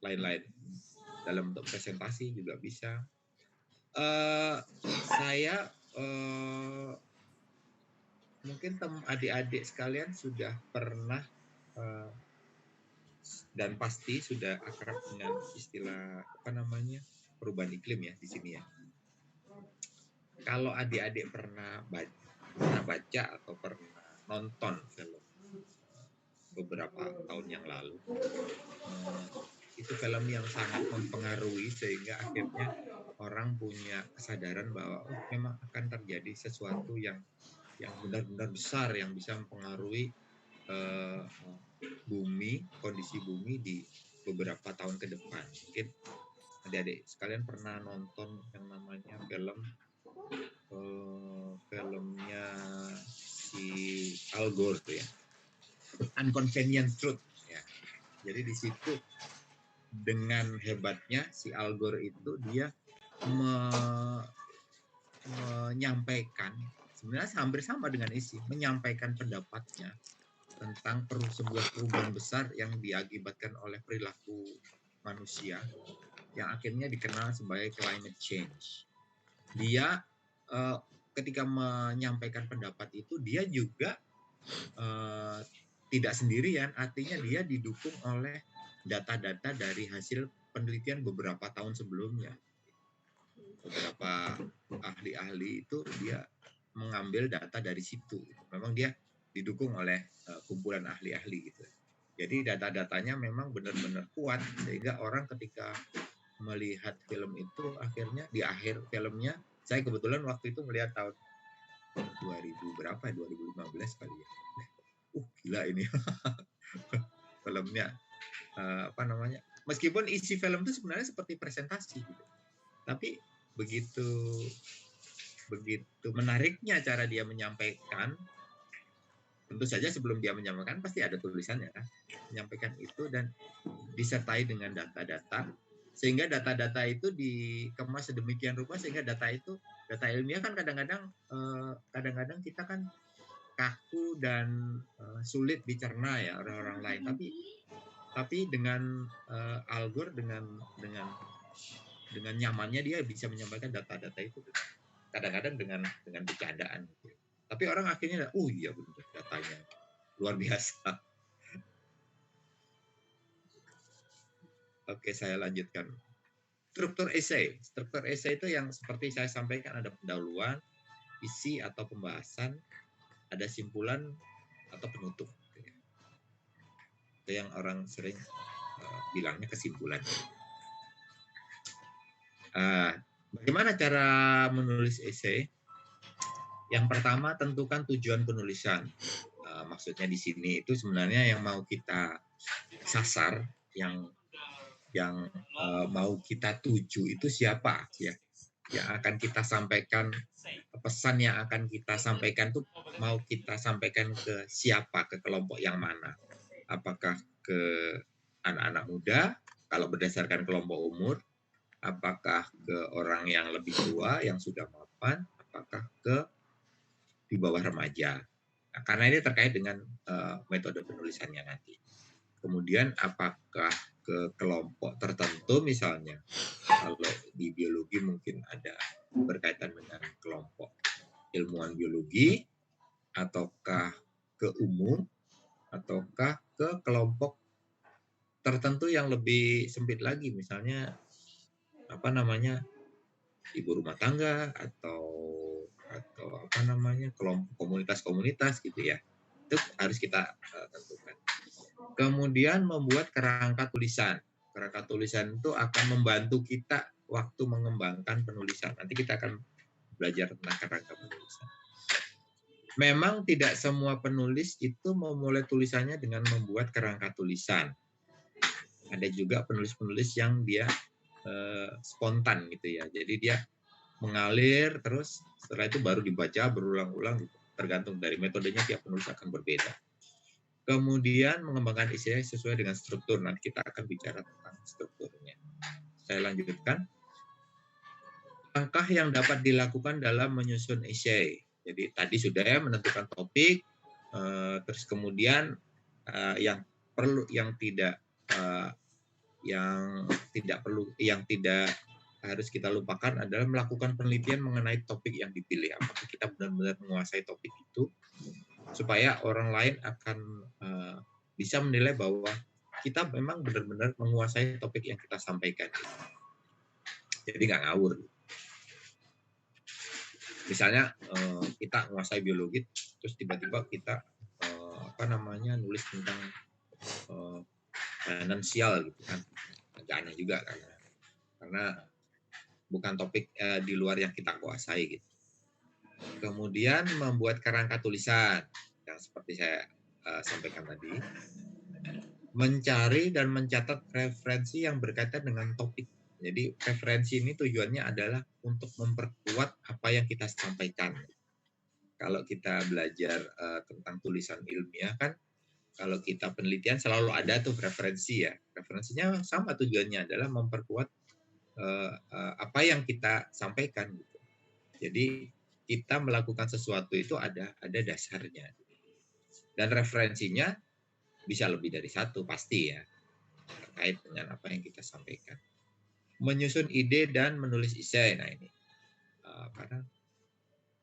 lain-lain. Dalam bentuk presentasi juga bisa. Saya mungkin adik-adik sekalian sudah pernah dan pasti sudah akrab dengan istilah perubahan iklim ya di sini ya. Kalau adik-adik pernah baca atau pernah nonton film beberapa tahun yang lalu, itu film yang sangat mempengaruhi sehingga akhirnya orang punya kesadaran bahwa memang akan terjadi sesuatu yang benar-benar besar yang bisa mempengaruhi kondisi bumi di beberapa tahun ke depan. Mungkin adik-adik sekalian pernah nonton yang namanya filmnya si Al Gore tuh ya, Inconvenient Truth ya. Jadi di situ dengan hebatnya si Al Gore itu dia menyampaikan sebenarnya hampir sama dengan isi, menyampaikan pendapatnya tentang sebuah perubahan besar yang diakibatkan oleh perilaku manusia yang akhirnya dikenal sebagai climate change. Dia ketika menyampaikan pendapat itu dia juga tidak sendirian, artinya dia didukung oleh data-data dari hasil penelitian beberapa tahun sebelumnya. Beberapa ahli-ahli itu dia mengambil data dari situ. Memang dia didukung oleh kumpulan ahli-ahli gitu. Jadi data-datanya memang benar-benar kuat sehingga orang ketika melihat film itu akhirnya di akhir filmnya, saya kebetulan waktu itu melihat tahun 2000 berapa 2015 kali ya. Gila ini filmnya meskipun isi film itu sebenarnya seperti presentasi gitu. Tapi begitu menariknya cara dia menyampaikan. Tentu saja sebelum dia menyampaikan pasti ada tulisannya kan. Menyampaikan itu dan disertai dengan data-data sehingga data-data itu dikemas sedemikian rupa sehingga data ilmiah kan kadang-kadang kita kan kaku dan sulit dicerna ya orang-orang lain, tapi dengan Al Gore dengan nyamannya dia bisa menyampaikan data-data itu kadang-kadang dengan bercandaan gitu. Tapi orang akhirnya iya benar datanya luar biasa. Oke, saya lanjutkan. Struktur esai itu yang seperti saya sampaikan, ada pendahuluan, isi atau pembahasan, ada simpulan atau penutup. Itu yang orang sering bilangnya kesimpulan. Bagaimana cara menulis esai? Yang pertama, tentukan tujuan penulisan. Maksudnya di sini itu sebenarnya yang mau kita sasar, yang mau kita tuju itu siapa ya? Yang akan kita sampaikan, pesan yang akan kita sampaikan tuh mau kita sampaikan ke siapa, ke kelompok yang mana? Apakah ke anak-anak muda kalau berdasarkan kelompok umur, apakah ke orang yang lebih tua yang sudah mapan, apakah ke di bawah remaja. Nah, karena ini terkait dengan metode penulisannya nanti. Kemudian apakah ke kelompok tertentu misalnya, kalau di biologi mungkin ada berkaitan dengan kelompok ilmuwan biologi, ataukah ke umum, ataukah ke kelompok tertentu yang lebih sempit lagi, misalnya ibu rumah tangga atau kelompok komunitas-komunitas gitu ya. Itu harus kita tentukan. Kemudian membuat kerangka tulisan. Kerangka tulisan itu akan membantu kita waktu mengembangkan penulisan. Nanti kita akan belajar tentang kerangka penulisan. Memang tidak semua penulis itu memulai tulisannya dengan membuat kerangka tulisan. Ada juga penulis-penulis yang dia spontan gitu ya. Jadi dia mengalir terus setelah itu baru dibaca berulang-ulang gitu. Tergantung dari metodenya tiap penulis akan berbeda. Kemudian mengembangkan isinya sesuai dengan struktur. Nanti kita akan bicara tentang strukturnya. Saya lanjutkan. Langkah yang dapat dilakukan dalam menyusun esai. Jadi tadi sudah ya menentukan topik, terus kemudian yang yang tidak harus kita lupakan adalah melakukan penelitian mengenai topik yang dipilih. Apakah kita benar-benar menguasai topik itu, supaya orang lain akan bisa menilai bahwa kita memang benar-benar menguasai topik yang kita sampaikan. Jadi nggak ngawur. Misalnya kita menguasai biologi, terus tiba-tiba kita nulis tentang finansial gitu kan, agak aneh juga karena bukan topik di luar yang kita kuasai gitu. Kemudian membuat kerangka tulisan yang seperti saya sampaikan tadi, mencari dan mencatat referensi yang berkaitan dengan topik. Jadi referensi ini tujuannya adalah untuk memperkuat apa yang kita sampaikan. Kalau kita belajar tentang tulisan ilmiah kan, kalau kita penelitian selalu ada tuh referensi ya. Referensinya sama, tujuannya adalah memperkuat apa yang kita sampaikan gitu. Jadi kita melakukan sesuatu itu ada dasarnya. Dan referensinya bisa lebih dari satu pasti ya, terkait dengan apa yang kita sampaikan. Menyusun ide dan menulis esai. Nah ini karena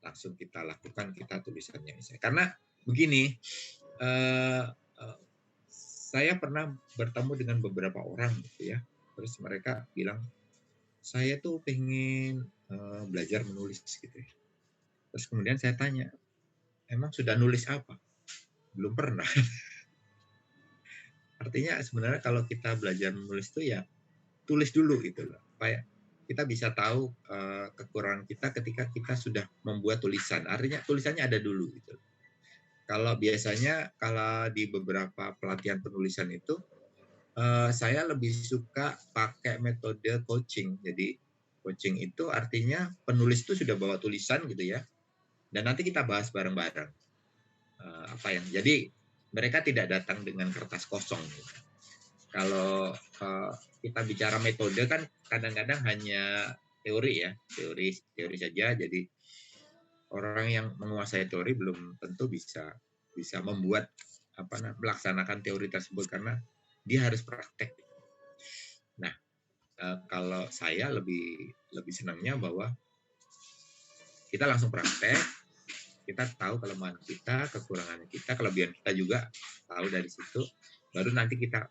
langsung kita lakukan, kita tulisannya esai. Karena begini, saya pernah bertemu dengan beberapa orang gitu ya, terus mereka bilang, saya tuh pengen belajar menulis gitu ya. Terus kemudian saya tanya, emang sudah nulis apa? Belum pernah. Artinya sebenarnya kalau kita belajar menulis itu ya tulis dulu gitu loh, supaya kita bisa tahu kekurangan kita ketika kita sudah membuat tulisan. Artinya tulisannya ada dulu gitu. Kalau biasanya kalau di beberapa pelatihan penulisan itu saya lebih suka pakai metode coaching. Jadi coaching itu artinya penulis itu sudah bawa tulisan gitu ya, dan nanti kita bahas bareng-bareng jadi mereka tidak datang dengan kertas kosong gitu. Kalau kita bicara metode kan kadang-kadang hanya teori ya, teori saja. Jadi orang yang menguasai teori belum tentu bisa membuat melaksanakan teori tersebut karena dia harus praktek. Nah, kalau saya lebih senangnya bahwa kita langsung praktek, kita tahu kelemahan kita, kekurangan kita, kelebihan kita juga tahu dari situ. Baru nanti kita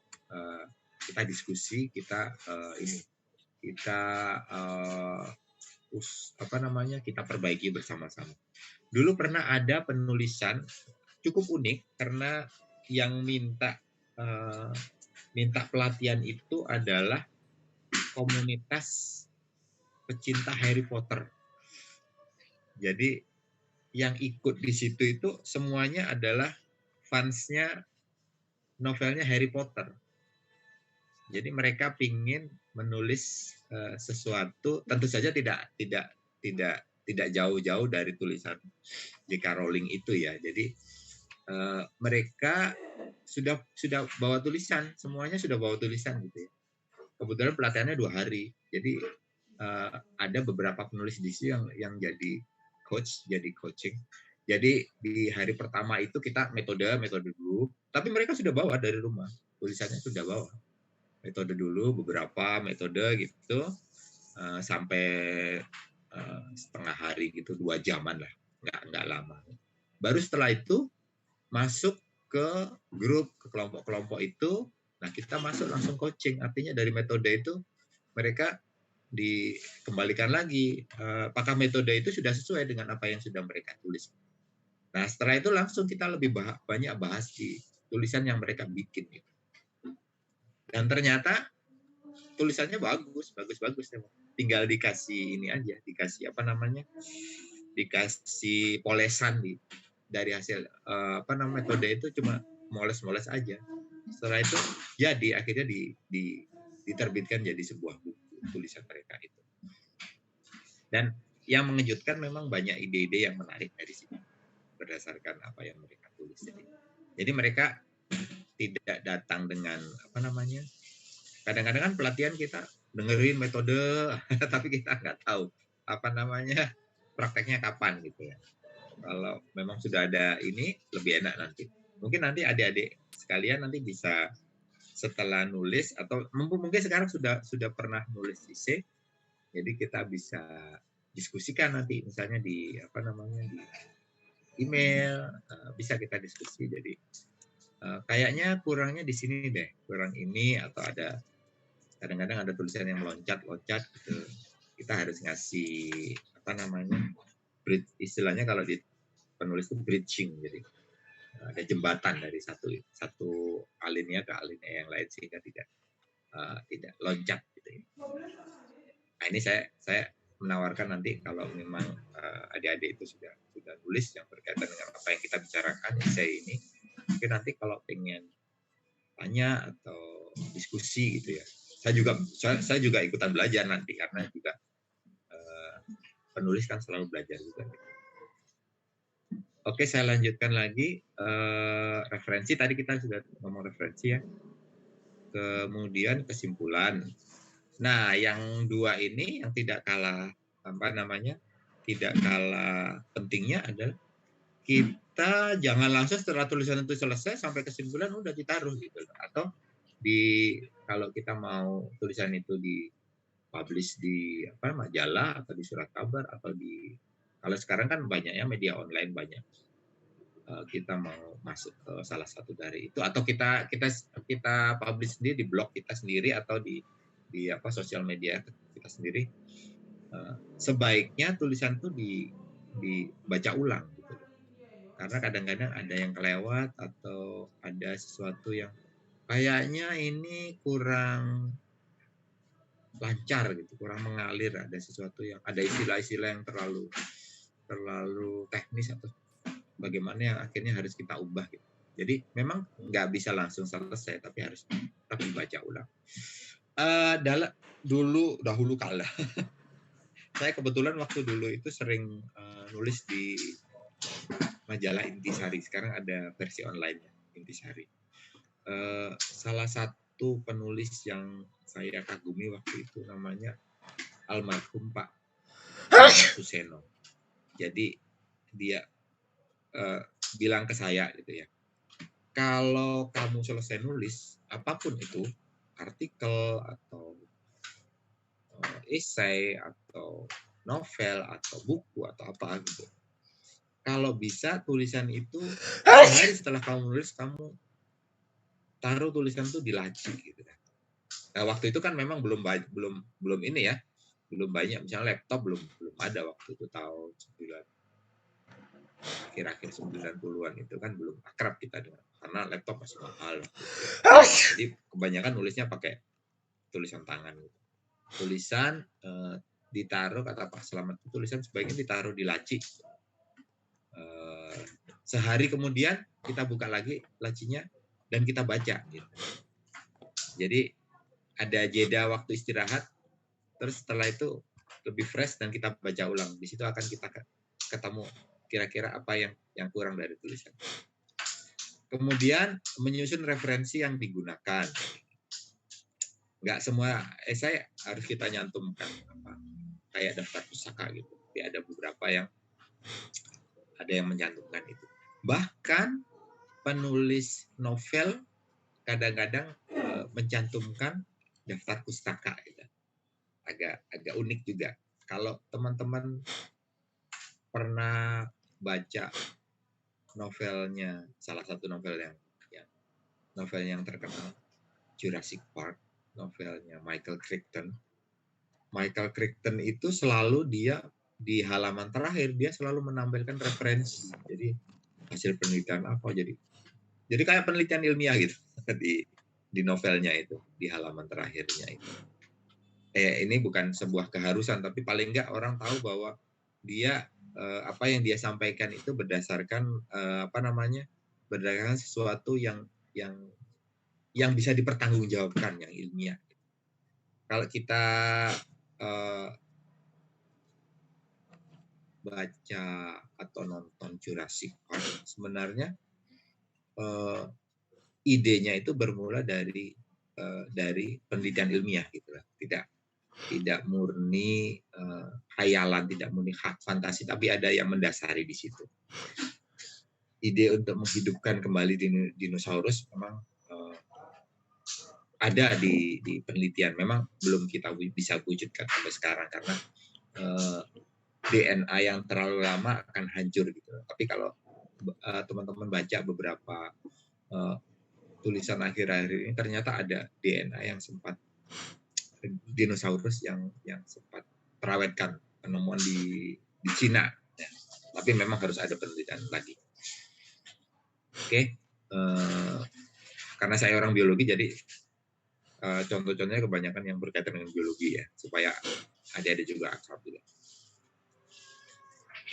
diskusi, kita perbaiki bersama-sama. Dulu pernah ada penulisan cukup unik karena yang minta pelatihan itu adalah komunitas pecinta Harry Potter. Jadi yang ikut di situ itu semuanya adalah fansnya novelnya Harry Potter. Jadi mereka ingin menulis sesuatu, tentu saja tidak jauh-jauh dari tulisan J.K. Rowling itu ya. Jadi mereka sudah bawa tulisan, semuanya sudah bawa tulisan gitu ya. Kebetulan pelatihannya 2 hari. Jadi ada beberapa penulis di sini yang jadi coaching. Jadi di hari pertama itu kita metode dulu, tapi mereka sudah bawa dari rumah, tulisannya sudah bawa. Metode dulu, beberapa metode gitu, sampai setengah hari gitu, 2 jaman lah, nggak lama. Baru setelah itu masuk ke grup, ke kelompok-kelompok itu, nah kita masuk langsung coaching. Artinya dari metode itu mereka dikembalikan lagi, apakah metode itu sudah sesuai dengan apa yang sudah mereka tulis. Nah setelah itu langsung kita lebih banyak bahas di tulisan yang mereka bikin gitu. Dan ternyata tulisannya bagus. Tinggal dikasih ini aja, dikasih polesan dari hasil metode itu cuma moles-moles aja. Setelah itu jadi akhirnya diterbitkan jadi sebuah buku tulisan mereka itu. Dan yang mengejutkan memang banyak ide-ide yang menarik dari sini berdasarkan apa yang mereka tulis. Jadi mereka tidak datang dengan kadang-kadang kan pelatihan kita dengerin metode tapi kita nggak tahu prakteknya kapan gitu ya. Kalau memang sudah ada ini lebih enak nanti. Mungkin nanti adik-adik sekalian nanti bisa setelah nulis atau mungkin sekarang sudah pernah nulis essay, jadi kita bisa diskusikan nanti misalnya di di email, bisa kita diskusi. Jadi kayaknya kurangnya di sini deh, kurang ini, atau ada kadang-kadang ada tulisan yang loncat-loncat gitu. Kita harus ngasih istilahnya kalau di penulis itu bridging, jadi ada jembatan dari satu alinea ke alinea yang lain sehingga tidak loncat gitu ya. Nah, ini saya menawarkan nanti kalau memang adik-adik itu sudah nulis yang berkaitan dengan apa yang kita bicarakan essay ini, mungkin nanti kalau pengen tanya atau diskusi gitu ya, saya juga ikutan belajar nanti, karena juga penulis kan selalu belajar juga. Oke, saya lanjutkan lagi. Referensi, tadi kita sudah ngomong referensi ya. Kemudian kesimpulan. Nah, yang dua ini yang tidak kalah tidak kalah pentingnya adalah kita jangan langsung setelah tulisan itu selesai sampai kesimpulan udah ditaruh gitu. Atau kalau kita mau tulisan itu di publish di majalah atau di surat kabar atau kalau sekarang kan banyak ya media online banyak. Kita mau masuk ke salah satu dari itu atau kita publish sendiri di blog kita sendiri atau di sosial media kita sendiri, sebaiknya tulisan itu dibaca ulang gitu. Karena kadang-kadang ada yang kelewat atau ada sesuatu yang kayaknya ini kurang lancar gitu, kurang mengalir, ada sesuatu yang ada istilah-istilah yang terlalu teknis atau bagaimana yang akhirnya harus kita ubah gitu. Jadi memang nggak bisa langsung selesai, tapi harus tetap dibaca ulang. Dahulu kala, saya kebetulan waktu dulu itu sering nulis di majalah Intisari. Sekarang ada versi online-nya Intisari. Salah satu penulis yang saya kagumi waktu itu namanya almarhum Pak Suseno. Jadi dia bilang ke saya gitu ya, kalau kamu selesai nulis apapun itu, artikel atau esai atau novel atau buku atau apa gitu, kalau bisa tulisan itu sehari setelah kamu nulis, kamu taruh tulisan itu di laci gitu kan. Nah, waktu itu kan memang belum ini ya, belum banyak, misalnya laptop belum ada waktu itu tahun 9 akhir-akhir 90-an itu kan belum akrab kita dengan, karena laptop masih mahal. Jadi kebanyakan nulisnya pakai tulisan tangan gitu. Tulisan ditaruh, kata Pak Slamet, tulisan sebaiknya ditaruh di laci. Sehari kemudian kita buka lagi lacinya dan kita baca gitu. Jadi ada jeda waktu istirahat, terus setelah itu lebih fresh dan kita baca ulang. Di situ akan kita ketemu kira-kira apa yang kurang dari tulisan. Kemudian menyusun referensi yang digunakan. Nggak semua esai harus kita nyantumkan kayak daftar pustaka gitu. Tapi ada beberapa yang menyantumkan itu. Bahkan penulis novel kadang-kadang mencantumkan daftar pustaka gitu. Agak unik juga. Kalau teman-teman pernah baca novelnya, salah satu novel yang terkenal, Jurassic Park, novelnya Michael Crichton. Michael Crichton itu selalu dia di halaman terakhir dia selalu menampilkan referensi. Jadi hasil penelitian apa, jadi kayak penelitian ilmiah gitu di novelnya itu, di halaman terakhirnya itu. Ini bukan sebuah keharusan, tapi paling enggak orang tahu bahwa dia apa yang dia sampaikan itu berdasarkan berdasarkan sesuatu yang bisa dipertanggungjawabkan, yang ilmiah. Kalau kita baca atau nonton Jurassic Park, sebenarnya idenya itu bermula dari penelitian ilmiah gitu lah. Tidak murni khayalan, tidak murni fantasi, tapi ada yang mendasari di situ. Ide untuk menghidupkan kembali dinosaurus memang ada di penelitian. Memang belum kita bisa wujudkan sampai sekarang karena DNA yang terlalu lama akan hancur gitu. Tapi kalau teman-teman baca beberapa tulisan akhir-akhir ini, ternyata ada DNA yang sempat dinosaurus yang sempat terawetkan, penemuan di Cina. Ya. Tapi memang harus ada penelitian lagi. Oke, karena saya orang biologi, jadi contoh-contohnya kebanyakan yang berkaitan dengan biologi ya, supaya adik-adik juga akrab juga.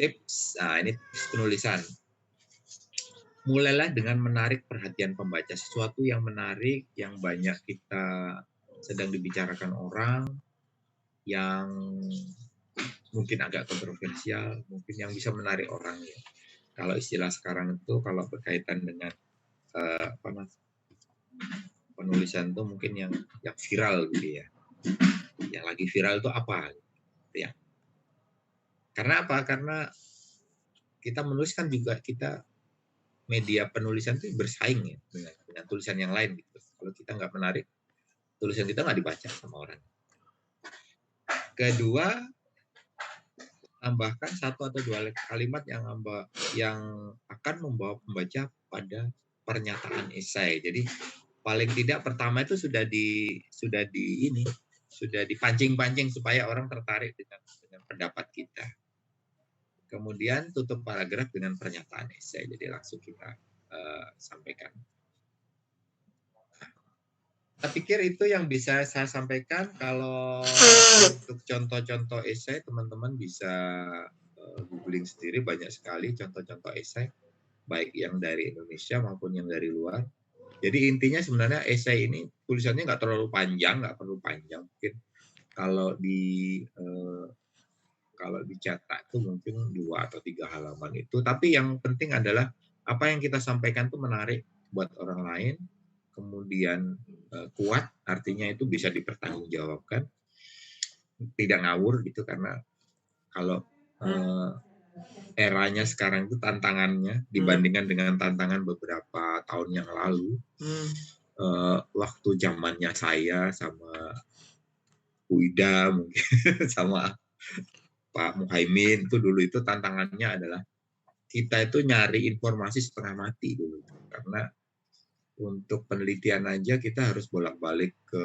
Tips, nah ini tips penulisan. Mulailah dengan menarik perhatian pembaca, sesuatu yang menarik, yang banyak kita sedang dibicarakan orang, yang mungkin agak kontroversial, mungkin yang bisa menarik orang ya. Kalau istilah sekarang itu, kalau berkaitan dengan penulisan itu mungkin yang viral gitu ya. Yang lagi viral itu apa? Ya. Karena apa? Karena kita menuliskan juga, kita media penulisan itu bersaing ya dengan tulisan yang lain gitu. Kalau kita nggak menarik, tulisan kita nggak dibaca sama orang. Kedua, tambahkan 1 atau 2 kalimat yang akan membawa pembaca pada pernyataan esai. Jadi paling tidak pertama itu sudah dipancing-pancing supaya orang tertarik dengan pendapat kita. Kemudian tutup paragraf dengan pernyataan esai. Jadi langsung kita sampaikan. Saya pikir itu yang bisa saya sampaikan. Kalau untuk contoh-contoh esai, teman-teman bisa googling sendiri, banyak sekali contoh-contoh esai, baik yang dari Indonesia maupun yang dari luar. Jadi intinya sebenarnya esai ini tulisannya nggak terlalu panjang, nggak perlu panjang. Mungkin kalau dicetak itu mungkin 2 atau 3 halaman itu. Tapi yang penting adalah apa yang kita sampaikan itu menarik buat orang lain, kemudian kuat, artinya itu bisa dipertanggungjawabkan, tidak ngawur gitu, karena kalau eranya sekarang itu tantangannya dibandingkan dengan tantangan beberapa tahun yang lalu, waktu zamannya saya sama Bu Ida mungkin sama Pak Muhaimin itu dulu, itu tantangannya adalah kita itu nyari informasi setengah mati dulu, karena untuk penelitian aja kita harus bolak-balik ke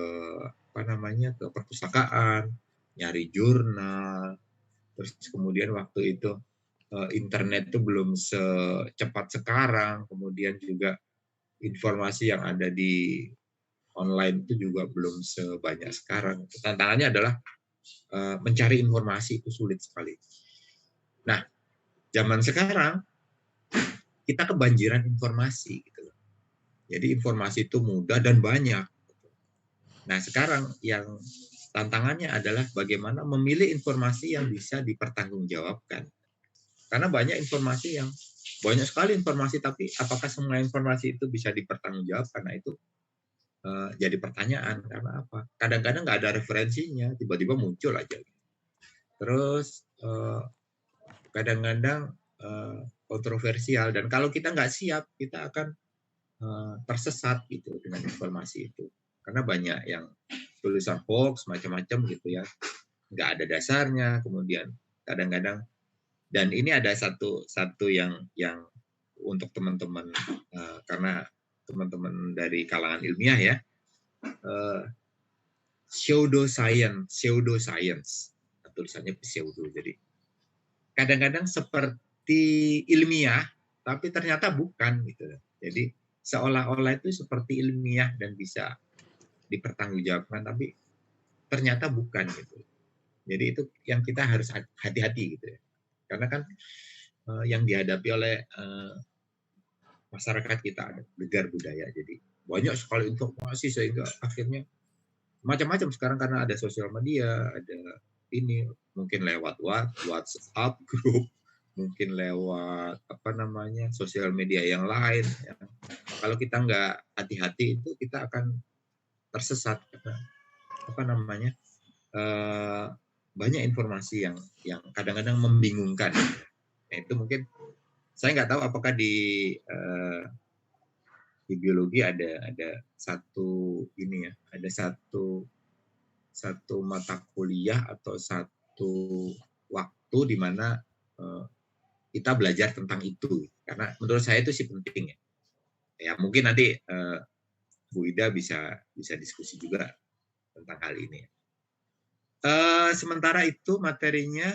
ke perpustakaan, nyari jurnal, terus kemudian waktu itu internet itu belum secepat sekarang, kemudian juga informasi yang ada di online itu juga belum sebanyak sekarang. Tantangannya adalah mencari informasi itu sulit sekali. Nah, zaman sekarang kita kebanjiran informasi gitu. Jadi informasi itu mudah dan banyak. Nah, sekarang yang tantangannya adalah bagaimana memilih informasi yang bisa dipertanggungjawabkan. Karena banyak sekali informasi, tapi apakah semua informasi itu bisa dipertanggungjawabkan? Nah, itu jadi pertanyaan. Karena apa? Kadang-kadang nggak ada referensinya, tiba-tiba muncul aja. Terus kadang-kadang kontroversial, dan kalau kita nggak siap, kita akan tersesat gitu dengan informasi itu, karena banyak yang tulisan hoax macam-macam gitu ya, nggak ada dasarnya. Kemudian kadang-kadang, dan ini ada satu yang untuk teman-teman, karena teman-teman dari kalangan ilmiah ya, pseudoscience, tulisannya pseudo, jadi kadang-kadang seperti ilmiah tapi ternyata bukan gitu. Jadi seolah-olah itu seperti ilmiah dan bisa dipertanggungjawabkan, tapi ternyata bukan gitu. Jadi itu yang kita harus hati-hati gitu ya. Karena kan yang dihadapi oleh masyarakat kita ada gegar budaya. Jadi banyak sekali informasi sehingga akhirnya macam-macam sekarang, karena ada sosial media, ada ini, mungkin lewat WhatsApp grup, mungkin lewat sosial media yang lain ya. Kalau kita nggak hati-hati, itu kita akan tersesat, karena banyak informasi yang kadang-kadang membingungkan. Nah, itu mungkin saya nggak tahu apakah di di biologi ada satu ini ya, ada satu mata kuliah atau satu waktu di mana kita belajar tentang itu. Karena menurut saya itu sih penting ya. Ya mungkin nanti Bu Ida bisa diskusi juga tentang hal ini. Sementara itu materinya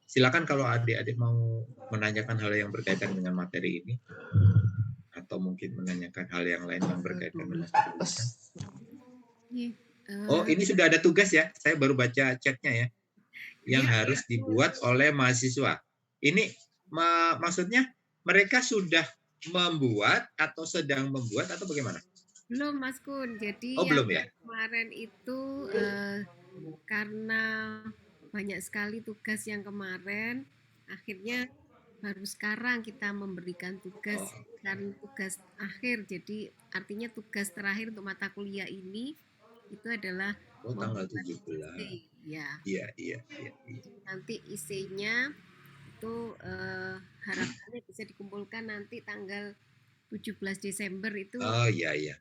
silakan kalau adik-adik mau menanyakan hal yang berkaitan dengan materi ini atau mungkin menanyakan hal yang lain yang berkaitan dengan penulisan. Oh, ini sudah ada tugas ya. Saya baru baca chatnya ya. Yang harus dibuat oleh mahasiswa. Ini maksudnya mereka sudah membuat atau sedang membuat atau bagaimana? Belum, Mas Kun. Jadi belum ya? kemarin itu karena banyak sekali tugas yang kemarin, akhirnya baru sekarang kita memberikan tugas dan tugas akhir. Jadi artinya tugas terakhir untuk mata kuliah ini itu adalah tanggal 17. Ya. Iya. Nanti isinya itu harapannya bisa dikumpulkan nanti tanggal 17 Desember itu. Oh iya.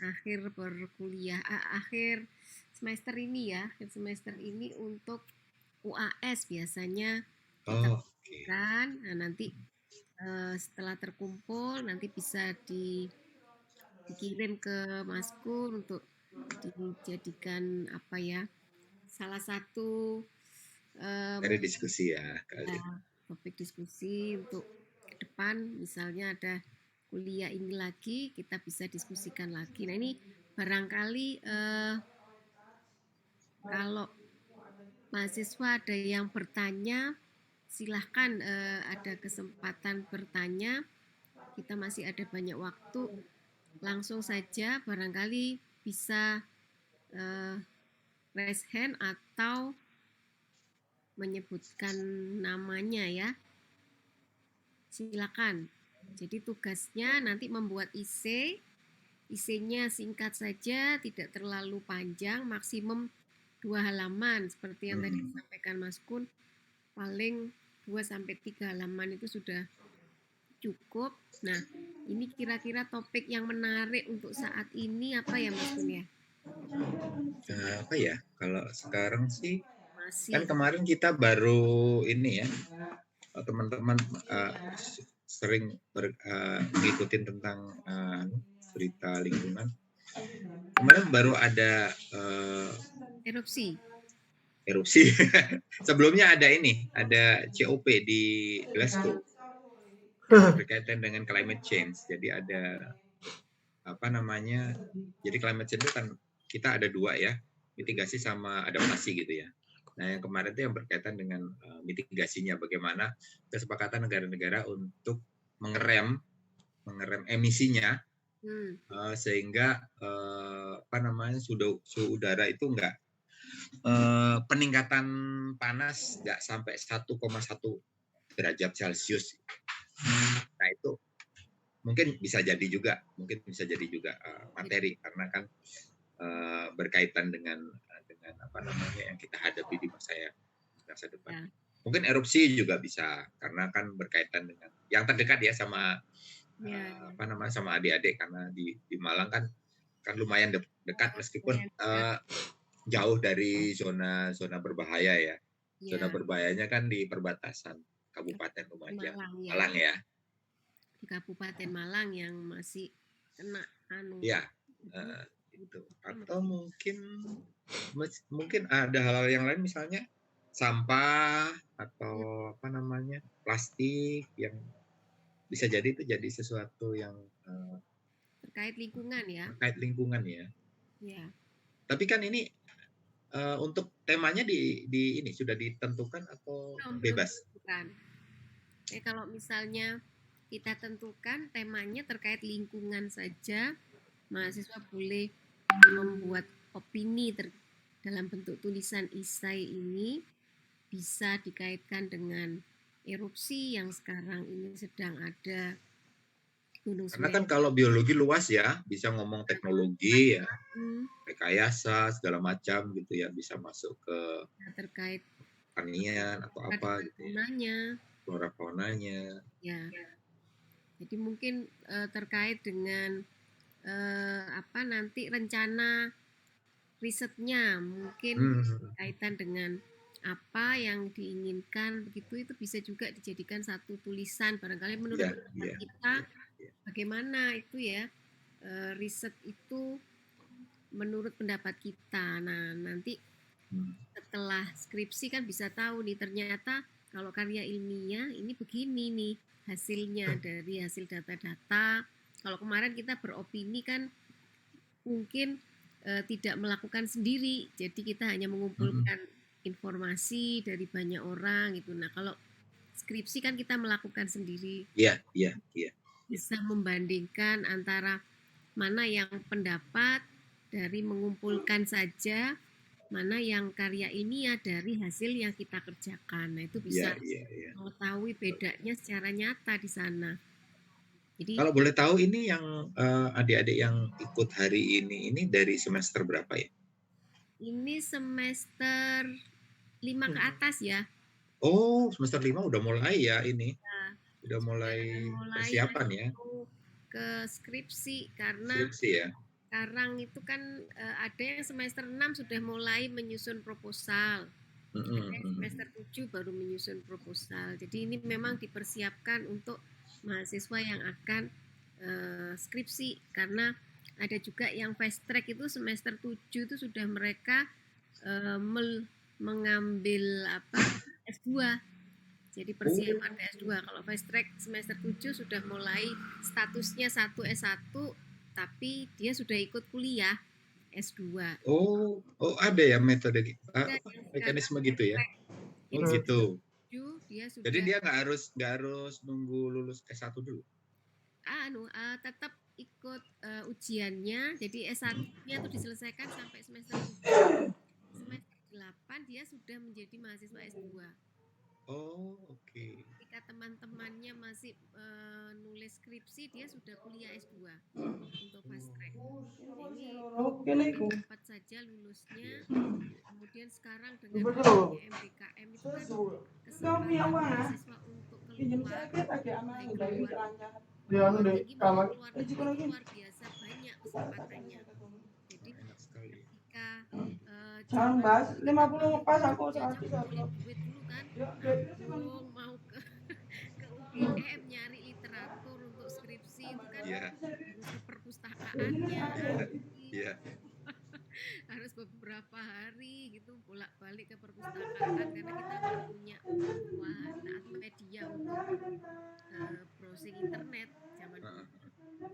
Akhir perkuliah, akhir semester ini ya, akhir semester ini untuk UAS biasanya kita kan, nah nanti setelah terkumpul nanti bisa dikirim ke Mas Kun untuk dijadikan apa ya, salah satu dari diskusi ya kali. Topik diskusi untuk ke depan, misalnya ada kuliah ini lagi, kita bisa diskusikan lagi. Nah ini barangkali kalau mahasiswa ada yang bertanya, silahkan ada kesempatan bertanya. Kita masih ada banyak waktu, langsung saja barangkali bisa raise hand atau menyebutkan namanya ya. Silakan. Jadi tugasnya nanti membuat IC-nya singkat saja, tidak terlalu panjang, maksimum 2 halaman seperti yang tadi disampaikan Mas Kun. Paling 2-3 halaman itu sudah cukup. Nah, ini kira-kira topik yang menarik untuk saat ini apa ya Mas Kun ya? Apa ya? Kalau sekarang sih kan kemarin kita baru ini ya, teman-teman sering ngikutin tentang berita lingkungan. Kemarin baru ada erupsi. Sebelumnya ada ini, ada COP di Glasgow berkaitan dengan climate change. Jadi ada apa namanya? Jadi climate change itu kan kita ada dua ya, mitigasi sama adaptasi gitu ya. Nah, yang kemarin itu yang berkaitan dengan mitigasinya, bagaimana kesepakatan negara-negara untuk mengerem emisinya sehingga apa namanya suhu udara itu enggak peningkatan panas nggak sampai 1,1 derajat Celcius. Nah itu mungkin bisa jadi juga materi karena kan berkaitan dengan apa namanya yang kita hadapi di masa depan. Mungkin erupsi juga bisa karena kan berkaitan dengan yang terdekat ya sama apa namanya sama adik-adik karena di Malang kan lumayan dekat meskipun jauh dari zona berbahaya ya. Zona berbahayanya kan di perbatasan Kabupaten Lumajang, Malang ya. Di Kabupaten Malang yang masih kena Ya, itu. Atau mungkin ada hal-hal yang lain misalnya sampah atau apa namanya plastik yang bisa jadi itu jadi sesuatu yang terkait lingkungan ya. Ya. Tapi kan ini untuk temanya di ini sudah ditentukan atau bebas? Kalau misalnya kita tentukan temanya terkait lingkungan saja, mahasiswa boleh membuat opini dalam bentuk tulisan isai ini bisa dikaitkan dengan erupsi yang sekarang ini sedang ada. Karena kan kalau biologi luas ya, bisa ngomong teknologi ya, rekayasa segala macam gitu ya, bisa masuk ke terkait pertanian atau apa gitu ya. Flora faunanya. Ya. Jadi mungkin terkait dengan nanti rencana risetnya, mungkin kaitan dengan apa yang diinginkan begitu, itu bisa juga dijadikan satu tulisan barangkali menurut pendapat kita bagaimana itu ya, riset itu menurut pendapat kita. Nah, nanti setelah skripsi kan bisa tahu nih, ternyata kalau karya ilmiah ini begini nih hasilnya dari hasil data-data. Kalau kemarin kita beropini kan mungkin tidak melakukan sendiri, jadi kita hanya mengumpulkan informasi dari banyak orang gitu. Nah, kalau skripsi kan kita melakukan sendiri. Bisa membandingkan antara mana yang pendapat dari mengumpulkan saja, mana yang karya ilmiah dari hasil yang kita kerjakan. Nah, itu bisa mengetahui bedanya secara nyata di sana. Jadi, kalau boleh tahu ini yang adik-adik yang ikut hari ini dari semester berapa ya? Ini semester 5 ke atas ya. Oh, semester 5 udah mulai ya ini. Udah mulai persiapan ya. Ke skripsi karena skripsi ya. Sekarang itu kan ada yang semester 6 sudah mulai menyusun proposal. Ada yang semester 7 baru menyusun proposal. Jadi ini memang dipersiapkan untuk mahasiswa yang akan skripsi, karena ada juga yang fast track itu semester 7 itu sudah mereka mengambil S2. Jadi persiapan ke S2. Kalau fast track semester 7 sudah mulai statusnya 1 S1, tapi dia sudah ikut kuliah S2. Oh, ada ya metode mekanisme gitu ya. Oh gitu. Dia sudah, jadi dia nggak harus nunggu lulus S1 dulu. Tetap ikut ujiannya. Jadi S1-nya itu diselesaikan sampai semester 7. Semester 8 dia sudah menjadi mahasiswa S2. Oh, oke. Ketika teman-temannya masih nulis skripsi, dia sudah kuliah S2 untuk fast track. Ini cepat saja lulusnya. Kemudian sekarang dengan MBKM itu kan kesempatan mahasiswa untuk keluar luar biasa banyak kesempatannya. Jadi ketika jangan bahas 50 pas aku 100 duit dulu kan, mau ke UGM nyari literatur untuk skripsi itu kan harus ke perpustakaannya, harus beberapa hari gitu bolak-balik ke perpustakaan karena kita nggak punya wahana atau media untuk browsing internet. Zaman dulu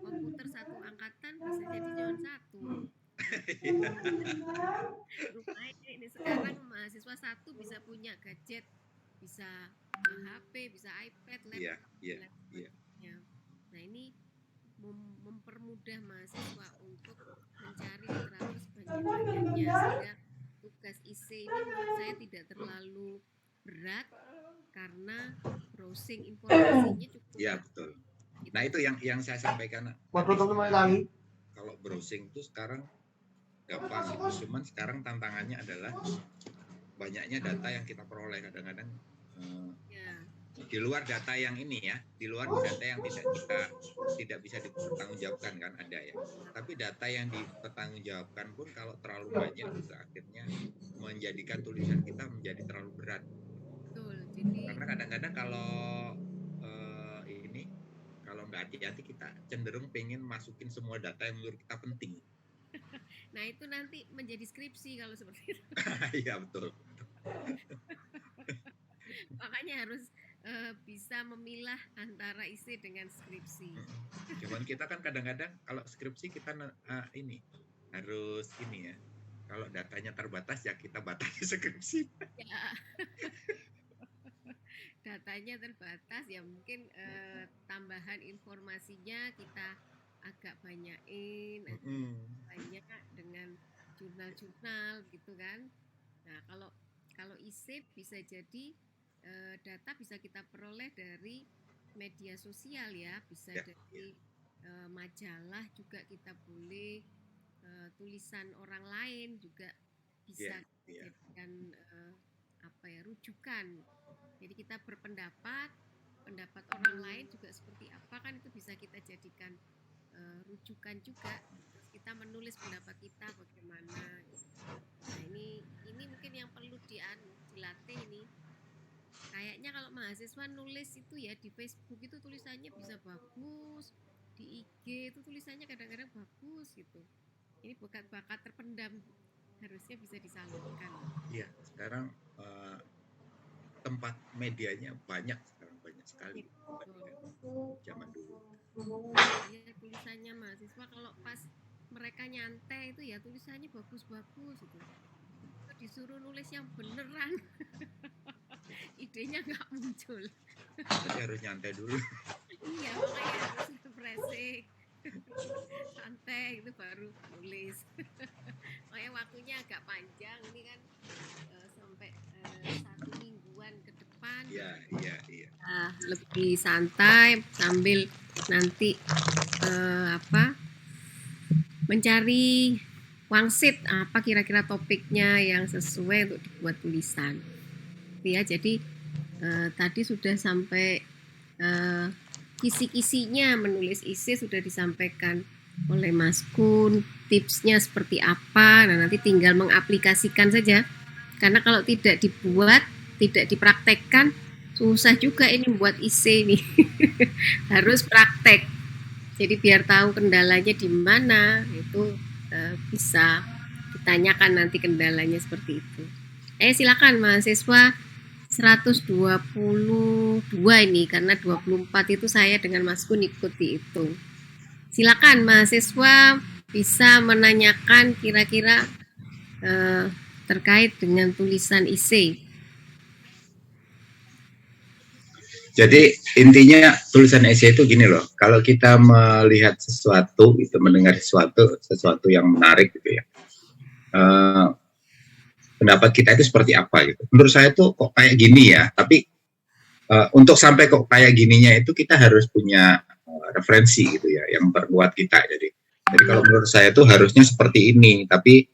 komputer satu angkatan bisa jadi cuma satu. Rupanya ini sekarang mahasiswa satu bisa punya gadget, bisa HP, bisa iPad, laptop. Nah, ini mempermudah mahasiswa untuk mencari literatur sebanyak-banyaknya, sehingga tugas IC ini menurut saya tidak terlalu berat karena browsing informasinya cukup. Iya, betul. Nah, itu yang saya sampaikan. Kalau browsing itu sekarang gampang, cuman sekarang tantangannya adalah banyaknya data yang kita peroleh. Kadang-kadang di luar data yang ini ya, di luar data yang tidak bisa dipertanggungjawabkan kan ada ya. Tapi data yang dipertanggungjawabkan pun kalau terlalu banyak juga akhirnya menjadikan tulisan kita menjadi terlalu berat. Betul. Jadi karena kadang-kadang kalau nggak hati-hati kita cenderung pengen masukin semua data yang menurut kita penting. Nah, itu nanti menjadi skripsi kalau seperti itu. Iya, betul. Makanya harus bisa memilah antara isi dengan skripsi. Cuman kita kan kadang-kadang kalau skripsi kita harus ini ya. Kalau datanya terbatas ya kita batasi skripsi. Ya. Datanya terbatas ya mungkin tambahan informasinya kita agak banyakin, banyak dengan jurnal-jurnal gitu kan. Nah, kalau ISIP bisa jadi data bisa kita peroleh dari media sosial ya, bisa dari majalah juga kita boleh, tulisan orang lain juga bisa dijadikan rujukan. Jadi kita berpendapat pendapat orang lain juga seperti apa, kan itu bisa kita jadikan rujukan juga. Terus kita menulis pendapat kita bagaimana. Nah, ini mungkin yang perlu dilatih ini. Kayaknya kalau mahasiswa nulis itu ya di Facebook itu tulisannya bisa bagus, di IG itu tulisannya kadang-kadang bagus gitu. Ini bakat terpendam, harusnya bisa disalurkan. Iya, sekarang tempat medianya banyak sekali zaman dulu. Ya, tulisannya mahasiswa kalau pas mereka nyantai itu ya tulisannya bagus-bagus gitu. Disuruh nulis yang beneran, idenya nggak muncul. Jadi harus nyantai dulu. Iya, makanya harus refreshing, santai itu baru nulis. Makanya waktunya agak panjang, ini kan sampai 1 mingguan ke depan. Iya. Nah, lebih santai sambil nanti mencari wangsit apa kira-kira topiknya yang sesuai untuk dibuat tulisan. Ya, jadi tadi sudah sampai kisi-kisinya menulis isi sudah disampaikan oleh Mas Kun, tipsnya seperti apa. Nah, nanti tinggal mengaplikasikan saja. Karena kalau tidak dibuat, tidak dipraktekkan, susah juga ini buat isi ini. Harus praktek. Jadi biar tahu kendalanya di mana, itu bisa ditanyakan nanti kendalanya seperti itu. Silakan mahasiswa 122 ini, karena 24 itu saya dengan Mas Kun ikuti itu. Silakan mahasiswa bisa menanyakan kira-kira terkait dengan tulisan esai. Jadi intinya tulisan esai itu gini loh, kalau kita melihat sesuatu, itu mendengar sesuatu yang menarik gitu ya, pendapat kita itu seperti apa gitu. Menurut saya tuh kok kayak gini ya, tapi untuk sampai kok kayak gininya itu kita harus punya referensi gitu ya, yang memperkuat kita. Jadi kalau menurut saya tuh harusnya seperti ini, tapi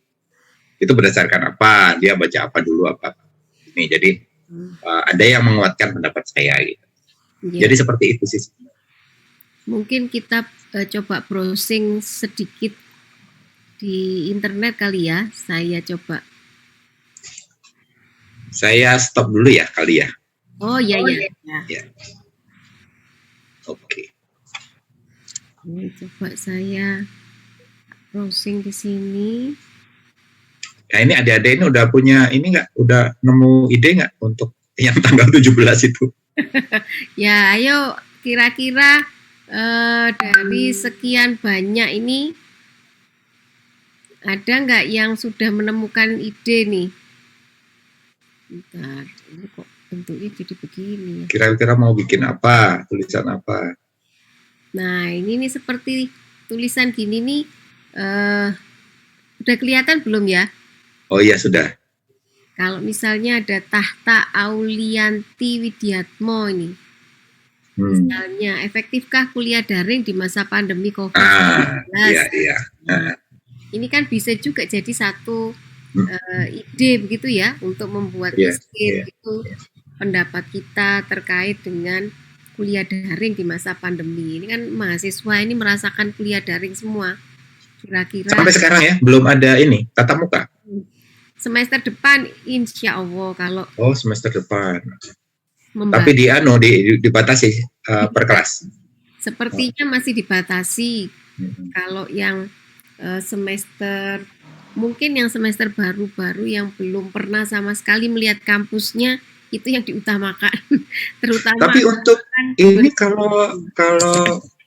itu berdasarkan apa, dia baca apa dulu apa ini. Jadi ada yang menguatkan pendapat saya gitu. Ya. Jadi seperti itu sih. Mungkin kita coba browsing sedikit di internet kali ya. Saya coba. Saya stop dulu ya kali ya. Oh iya. Oke. Ini coba saya browsing di sini. Nah, ini adik-adik ini udah punya ini nggak? Udah nemu ide nggak untuk yang tanggal 17 itu? Ya, ayo kira-kira dari sekian banyak ini ada nggak yang sudah menemukan ide nih? Bentar, ini kok bentuknya jadi begini ya. Kira-kira mau bikin apa? Tulisan apa? Nah, ini nih seperti tulisan gini nih, udah kelihatan belum ya? Oh iya, sudah. Kalau misalnya ada Tahta Aulianti Widiatmo ini, misalnya efektifkah kuliah daring di masa pandemi COVID-19? Iya. Ini kan bisa juga jadi satu ide begitu ya untuk membuat itu pendapat kita terkait dengan kuliah daring di masa pandemi. Ini kan mahasiswa ini merasakan kuliah daring semua. Kira-kira sampai sekarang ya belum ada ini tatap muka. Semester depan insya Allah kalau. Oh, semester depan. Tapi dibatasi per kelas. Sepertinya masih dibatasi. Kalau yang semester, mungkin yang semester baru-baru yang belum pernah sama sekali melihat kampusnya, itu yang diutamakan. Terutama. Tapi untuk ini kalau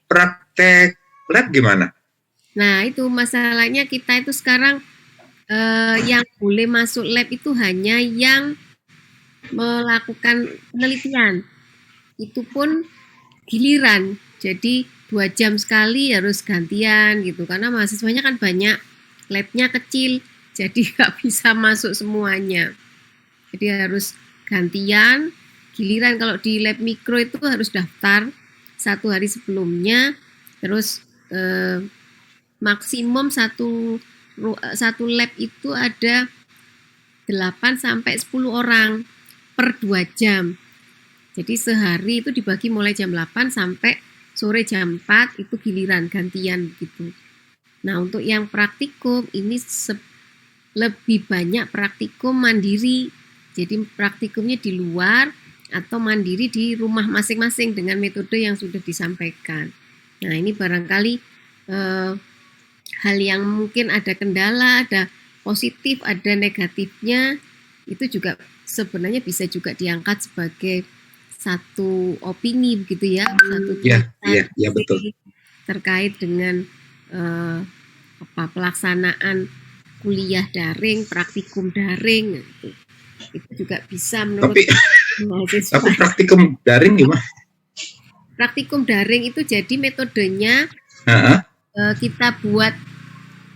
praktek lab gimana? Nah, itu masalahnya kita itu sekarang yang boleh masuk lab itu hanya yang melakukan penelitian. Itu pun giliran. Jadi 2 jam sekali harus gantian gitu. Karena mahasiswanya kan banyak, labnya kecil, jadi nggak bisa masuk semuanya. Jadi harus gantian. Giliran kalau di lab mikro itu harus daftar 1 hari sebelumnya. Terus maksimum satu lab itu ada 8 sampai 10 orang per 2 jam. Jadi sehari itu dibagi mulai jam 8 sampai sore jam 4 itu giliran gantian gitu. Nah, untuk yang praktikum ini lebih banyak praktikum mandiri. Jadi praktikumnya di luar atau mandiri di rumah masing-masing dengan metode yang sudah disampaikan. Nah, ini barangkali hal yang mungkin ada kendala, ada positif, ada negatifnya, itu juga sebenarnya bisa juga diangkat sebagai satu opini begitu ya, satu ya, betul. terkait dengan pelaksanaan kuliah daring, praktikum daring, itu juga bisa menurut mahasiswa. Tapi praktikum daring gimana? Praktikum daring itu jadi metodenya kita buat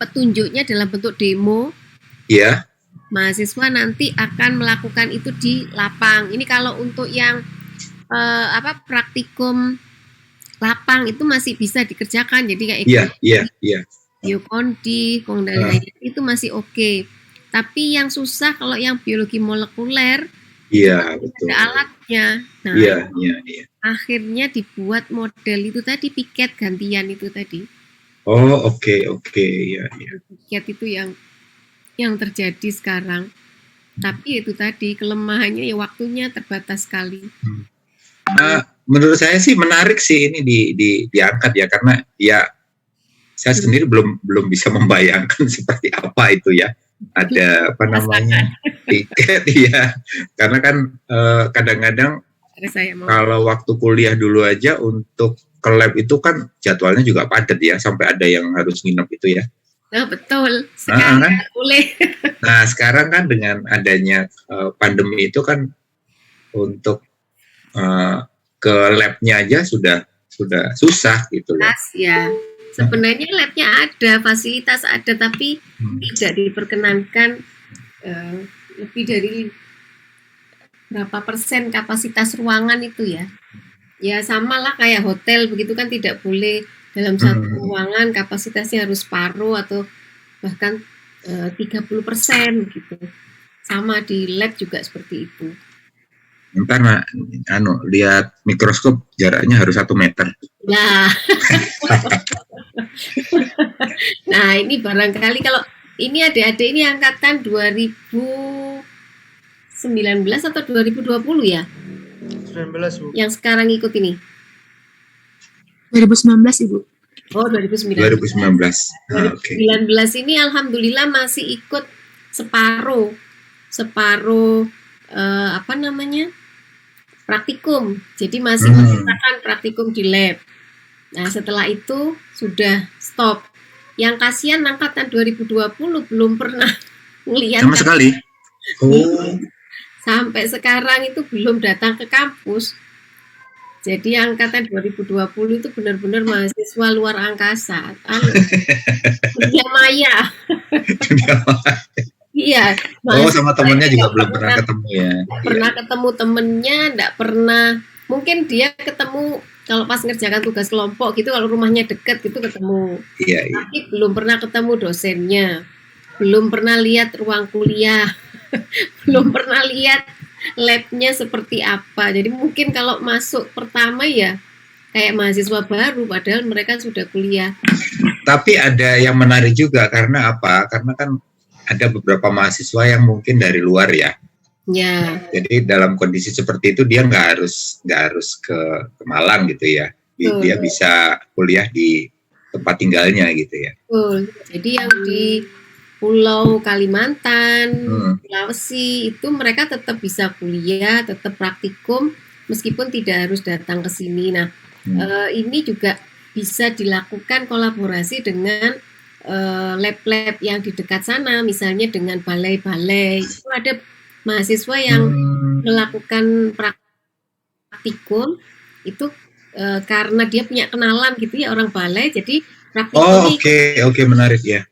petunjuknya dalam bentuk demo. Iya. Mahasiswa nanti akan melakukan itu di lapang. Ini kalau untuk yang praktikum lapang itu masih bisa dikerjakan. Jadi kayak Iya. Biokondi, Kongdali itu masih oke. Tapi yang susah kalau yang biologi molekuler, betul. Ada alatnya. Nah, iya. Akhirnya dibuat model itu tadi, piket gantian itu tadi. Oh, oke, iya. Piket itu yang terjadi sekarang. Tapi itu tadi kelemahannya ya waktunya terbatas sekali. Menurut saya sih menarik sih ini diangkat ya, karena ya saya sendiri belum bisa membayangkan seperti apa itu ya. Ada apa namanya tiket ya, karena kan kadang-kadang kalau waktu kuliah dulu aja untuk ke lab itu kan jadwalnya juga padat ya, sampai ada yang harus nginep itu ya. Nah, betul. Sekarang kan boleh. Nah, sekarang kan dengan adanya pandemi itu kan untuk ke labnya aja sudah susah gitu loh. Ya. Sebenarnya labnya ada, fasilitas ada, tapi tidak diperkenankan lebih dari berapa persen kapasitas ruangan itu ya. Ya sama lah kayak hotel begitu kan, tidak boleh dalam satu ruangan kapasitasnya harus separuh atau bahkan 30% gitu. Sama di lab juga seperti itu. Ntar lihat mikroskop jaraknya harus 1 meter. Nah, nah ini barangkali kalau ini adik-adik ini angkatan 2019 atau 2020 ya? 19, Bu. Yang sekarang ikut ini? 2019, Ibu. Oh, 2019. 2019 ini alhamdulillah masih ikut separuh praktikum. Jadi masih menggunakan praktikum di lab. Nah, setelah itu sudah stop. Yang kasihan angkatan 2020 belum pernah melihat sama sekali. Sampai sekarang itu belum datang ke kampus. Jadi angkatan 2020 itu benar-benar mahasiswa luar angkasa. Dunia maya. Iya. Sama temennya juga belum pernah ketemu ya. Pernah ketemu temennya, enggak pernah. Mungkin dia ketemu kalau pas ngerjakan tugas kelompok gitu, kalau rumahnya dekat gitu ketemu. Iya. Tapi belum pernah ketemu dosennya. Belum pernah lihat ruang kuliah. Belum pernah lihat labnya seperti apa. Jadi mungkin kalau masuk pertama ya kayak mahasiswa baru, padahal mereka sudah kuliah. Tapi ada yang menarik juga, karena apa? Karena kan ada beberapa mahasiswa yang mungkin dari luar ya. Ya. Jadi dalam kondisi seperti itu dia nggak harus ke Malang gitu ya. Dia bisa kuliah di tempat tinggalnya gitu ya. Jadi yang di Pulau Kalimantan, Sulawesi itu mereka tetap bisa kuliah, tetap praktikum meskipun tidak harus datang ke sini. Nah, ini juga bisa dilakukan kolaborasi dengan lab-lab yang di dekat sana, misalnya dengan balai-balai. Itu ada mahasiswa yang melakukan praktikum itu karena dia punya kenalan gitu ya orang balai, jadi praktikum. Oke, menarik ya.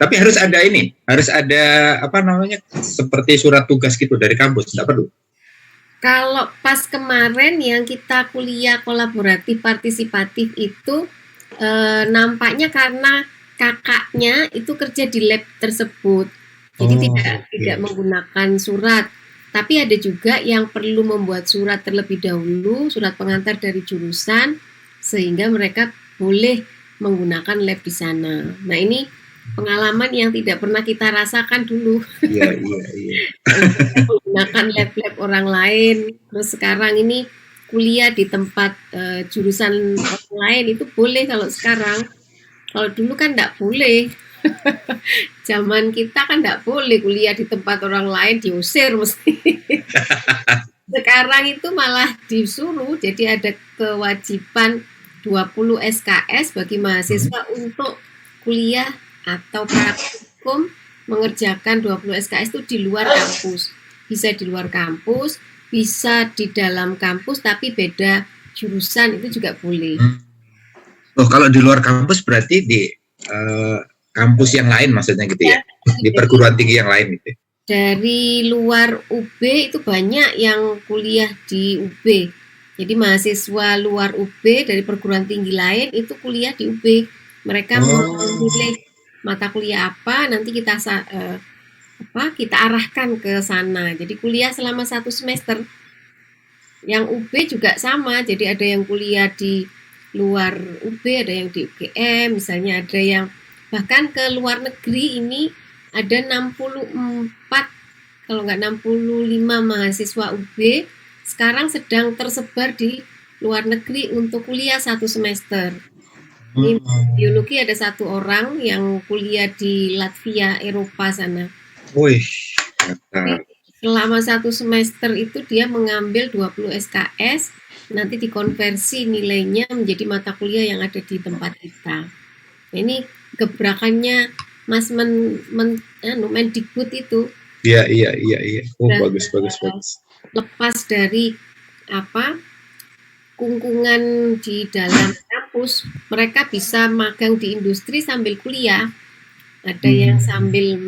Tapi harus ada seperti surat tugas gitu dari kampus, nggak perlu? Kalau pas kemarin yang kita kuliah kolaboratif partisipatif itu nampaknya karena kakaknya itu kerja di lab tersebut, jadi tidak menggunakan surat. Tapi ada juga yang perlu membuat surat terlebih dahulu, surat pengantar dari jurusan, sehingga mereka boleh menggunakan lab di sana. Nah, ini pengalaman yang tidak pernah kita rasakan dulu. Iya. Menggunakan lab-lab orang lain. Terus sekarang ini kuliah di tempat jurusan orang lain itu boleh kalau sekarang. Kalau dulu kan enggak boleh. Zaman kita kan enggak boleh kuliah di tempat orang lain, diusir mesti. Sekarang itu malah disuruh, jadi ada kewajiban 20 SKS bagi mahasiswa untuk kuliah atau praktikum mengerjakan 20 SKS itu di luar kampus. Bisa di luar kampus, bisa di dalam kampus tapi beda jurusan itu juga boleh. Oh, kalau di luar kampus berarti di kampus yang lain maksudnya gitu ya? Di perguruan tinggi yang lain gitu. Dari luar UB itu banyak yang kuliah di UB. Jadi mahasiswa luar UB dari perguruan tinggi lain itu kuliah di UB. Mereka memilih mata kuliah apa, nanti kita arahkan ke sana. Jadi kuliah selama 1 semester. Yang UB juga sama, jadi ada yang kuliah di luar UB, ada yang di UGM, misalnya ada yang bahkan ke luar negeri ini ada 64 kalau nggak 65 mahasiswa UB sekarang sedang tersebar di luar negeri untuk kuliah 1 semester. Di biologi ada 1 orang yang kuliah di Latvia, Eropa sana. Wih, selama 1 semester itu dia mengambil 20 SKS, nanti dikonversi nilainya menjadi mata kuliah yang ada di tempat kita. Ini gebrakannya Mas Mendikbud itu. Iya. Oh, bagus. Lepas dari kungkungan di dalam kampus, mereka bisa magang di industri sambil kuliah. Ada yang sambil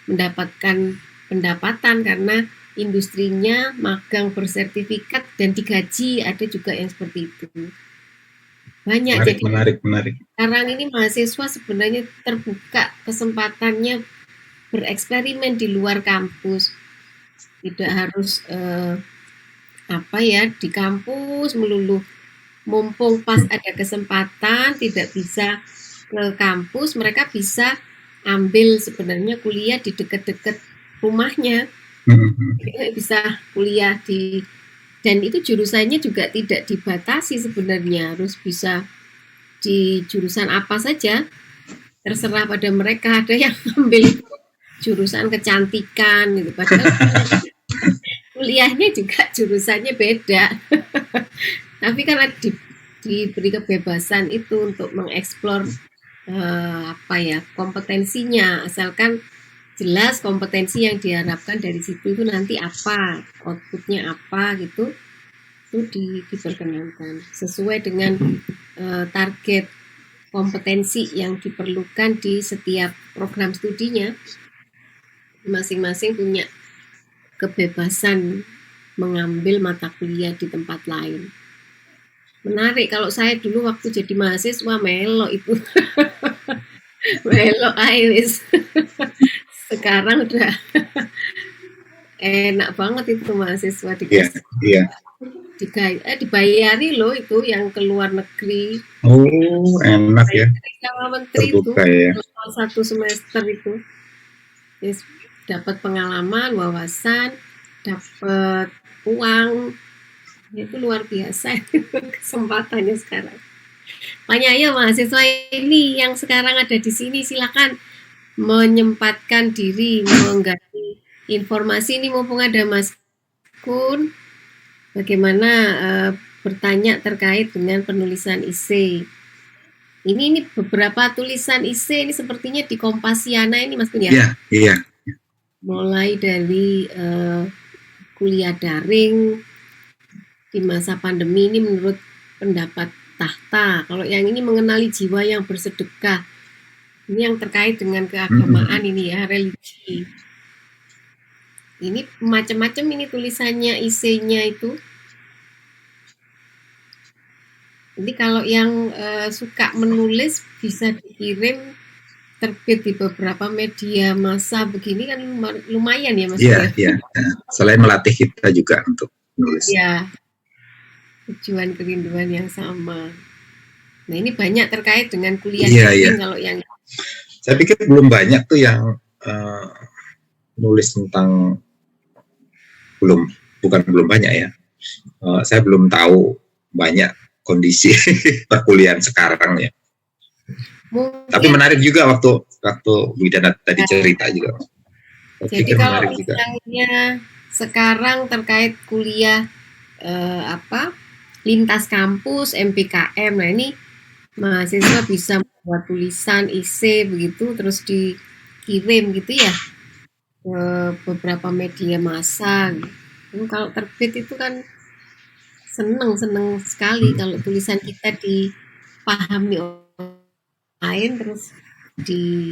mendapatkan pendapatan karena industrinya magang bersertifikat dan digaji, ada juga yang seperti itu. Banyak. Menarik. Sekarang ini mahasiswa sebenarnya terbuka kesempatannya bereksperimen di luar kampus. Tidak harus di kampus melulu. Mumpung pas ada kesempatan tidak bisa ke kampus, mereka bisa ambil sebenarnya kuliah di dekat-dekat rumahnya. Bisa kuliah dan itu jurusannya juga tidak dibatasi sebenarnya, harus bisa di jurusan apa saja, terserah pada mereka. Ada yang ambil jurusan kecantikan gitu, padahal kuliahnya juga jurusannya beda. Tapi karena diberi kebebasan itu untuk mengeksplor kompetensinya, asalkan jelas kompetensi yang diharapkan dari situ itu nanti apa, outputnya apa gitu, itu diperkenankan sesuai dengan target kompetensi yang diperlukan di setiap program studinya. Masing-masing punya kebebasan mengambil mata kuliah di tempat lain. Menarik, kalau saya dulu waktu jadi mahasiswa melok itu. Melok Iris. Sekarang udah enak banget itu mahasiswa dikasih. Iya. Dibayari loh itu yang ke luar negeri. Oh, enak ya. Sama menteri terbuka itu ya. 1 semester itu. Dapat pengalaman, wawasan, dapat uang. Itu luar biasa kesempatannya sekarang. Makanya ayo mahasiswa ini yang sekarang ada di sini silakan menyempatkan diri menggali informasi ini mumpung ada Mas Kun, bagaimana bertanya terkait dengan penulisan IC. Ini beberapa tulisan IC ini sepertinya di Kompasiana ini Mas Kun ya? Iya. Mulai dari kuliah daring di masa pandemi ini menurut pendapat Tahta. Kalau yang ini mengenali jiwa yang bersedekah. Ini yang terkait dengan keagamaan ini ya, religi. Ini macam-macam ini tulisannya, IC-nya itu. Jadi kalau yang suka menulis bisa dikirim terbit di beberapa media massa begini kan lumayan ya Mas Iya, ya. iya. Selain melatih kita juga untuk nulis. Ya, tujuan kerinduan yang sama. Nah ini banyak terkait dengan kuliah Iya. kalau yang saya pikir belum banyak tuh yang nulis tentang belum banyak ya. Saya belum tahu banyak kondisi perkuliahan sekarang ya. Mungkin, tapi menarik juga waktu Widana tadi cerita juga. Jadi kalau misalnya sekarang terkait kuliah lintas kampus MPKM, nah ini mahasiswa bisa membuat tulisan esai begitu terus dikirim gitu ya ke beberapa media massa. Kalau terbit itu kan seneng sekali kalau tulisan kita dipahami orang lain terus dipublish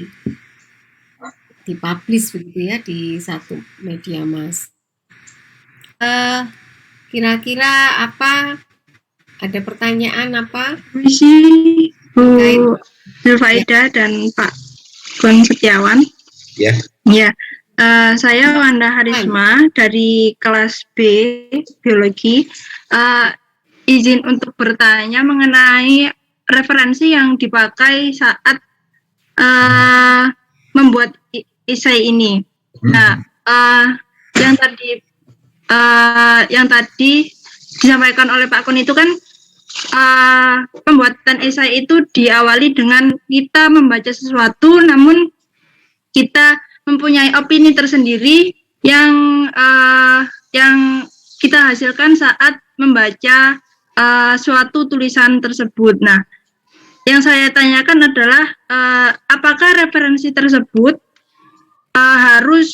begitu ya di satu media massa. Kira-kira apa? Ada pertanyaan apa? Misi Bu Zulfaida dan Pak Gun Setiawan. Ya. Ya. Saya Wanda Harisma dari kelas B Biologi. Izin untuk bertanya mengenai referensi yang dipakai saat membuat esai ini. Nah, yang tadi disampaikan oleh Pak Kun itu kan pembuatan esai itu diawali dengan kita membaca sesuatu, namun kita mempunyai opini tersendiri yang kita hasilkan saat membaca suatu tulisan tersebut. Nah, yang saya tanyakan adalah apakah referensi tersebut harus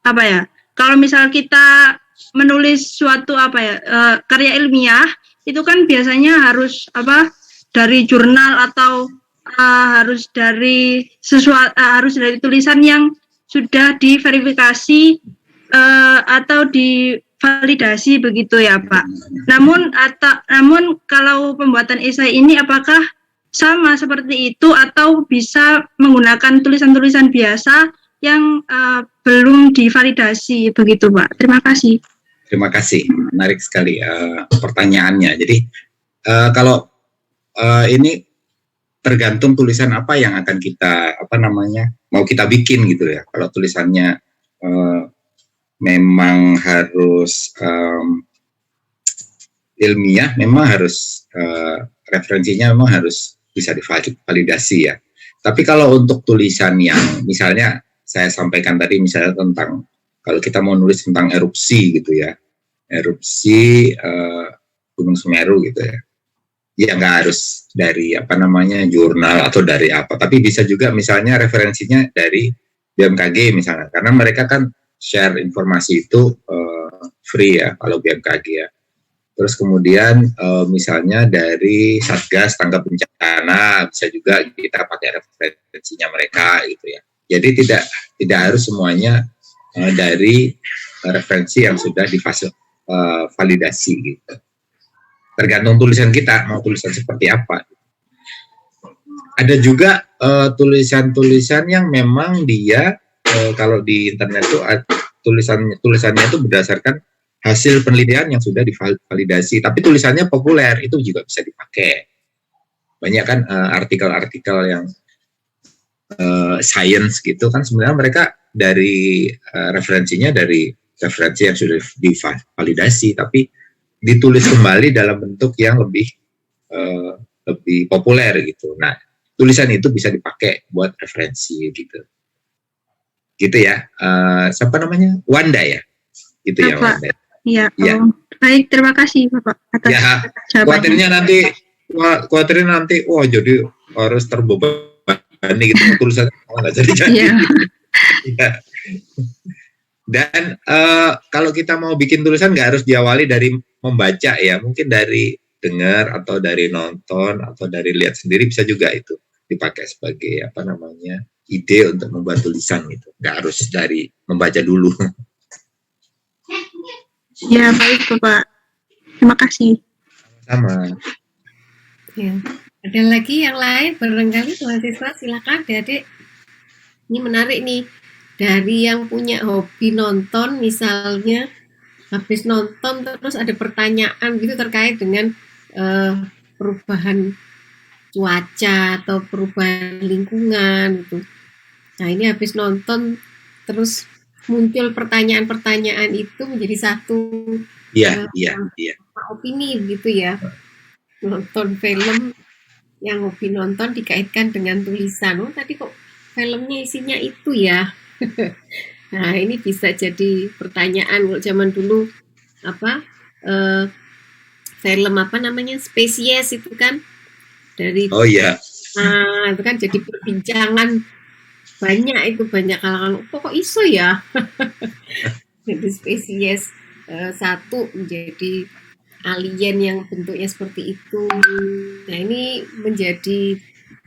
apa ya? Kalau misal kita menulis suatu karya ilmiah itu kan biasanya harus dari jurnal atau harus dari tulisan yang sudah diverifikasi atau divalidasi begitu ya Pak. Namun kalau pembuatan esai ini apakah sama seperti itu atau bisa menggunakan tulisan-tulisan biasa yang belum divalidasi begitu Pak? Terima kasih. Terima kasih, menarik sekali pertanyaannya. Jadi kalau ini tergantung tulisan apa yang akan kita mau kita bikin gitu ya. Kalau tulisannya memang harus ilmiah, memang harus referensinya memang harus bisa divalidasi ya. Tapi kalau untuk tulisan yang misalnya saya sampaikan tadi misalnya tentang kalau kita mau nulis tentang erupsi gitu ya, erupsi Gunung Semeru gitu ya. Ya nggak harus dari jurnal atau dari apa, tapi bisa juga misalnya referensinya dari BMKG misalnya, karena mereka kan share informasi itu free ya kalau BMKG ya. Terus kemudian misalnya dari Satgas Tanggap Bencana bisa juga kita pakai referensinya mereka gitu ya. Jadi tidak harus semuanya dari referensi yang sudah divalidasi gitu. Tergantung tulisan kita, mau tulisan seperti apa. Ada juga tulisan-tulisan yang memang dia kalau di internet itu tulisannya itu berdasarkan hasil penelitian yang sudah divalidasi, tapi tulisannya populer, itu juga bisa dipakai. Banyak kan artikel-artikel yang science gitu kan sebenarnya mereka dari referensinya dari referensi yang sudah divalidasi, tapi ditulis kembali dalam bentuk yang lebih populer gitu. Nah, tulisan itu bisa dipakai buat referensi gitu. Gitu ya. Siapa namanya? Wanda ya? Gitu ya, Wanda. Iya. Ya. Baik, terima kasih Bapak atas jawabannya. Khawatirnya nanti jadi harus terbebani gitu tulisan nggak jadi. Ya. Dan kalau kita mau bikin tulisan nggak harus diawali dari membaca ya, mungkin dari dengar atau dari nonton atau dari lihat sendiri bisa juga itu dipakai sebagai ide untuk membuat tulisan gitu. Nggak harus dari membaca dulu. Ya baik Bapak, terima kasih. Sama. Ya, Ada lagi yang lain barangkali mahasiswa, silakan Adik. Ini menarik nih. Dari yang punya hobi nonton misalnya, habis nonton terus ada pertanyaan gitu terkait dengan perubahan cuaca atau perubahan lingkungan gitu. Nah, ini habis nonton terus muncul pertanyaan-pertanyaan itu menjadi satu opini gitu ya. Nonton film yang hobi nonton dikaitkan dengan tulisan. Oh, tadi kok filmnya isinya itu ya. Nah, ini bisa jadi pertanyaan. Kalau zaman dulu film apa namanya, Spesies itu kan dari itu kan jadi perbincangan banyak kalangan. Kok iso ya? Jadi Spesies satu menjadi alien yang bentuknya seperti itu. Nah, ini menjadi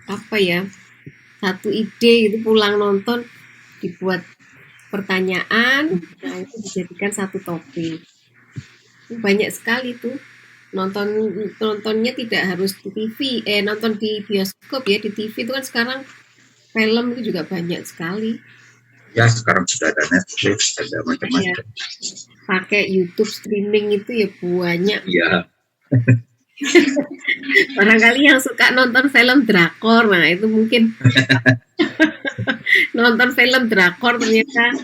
satu ide itu, pulang nonton dibuat pertanyaan, nah itu dijadikan satu topik. Banyak sekali tuh nontonnya tidak harus di TV, nonton di bioskop ya, di TV itu kan sekarang film itu juga banyak sekali. Ya, sekarang sudah ada Netflix, ada macam-macam. Pakai YouTube streaming itu ya banyak. Iya. Barangkali yang suka nonton film drakor, nah itu mungkin nonton film drakor ternyata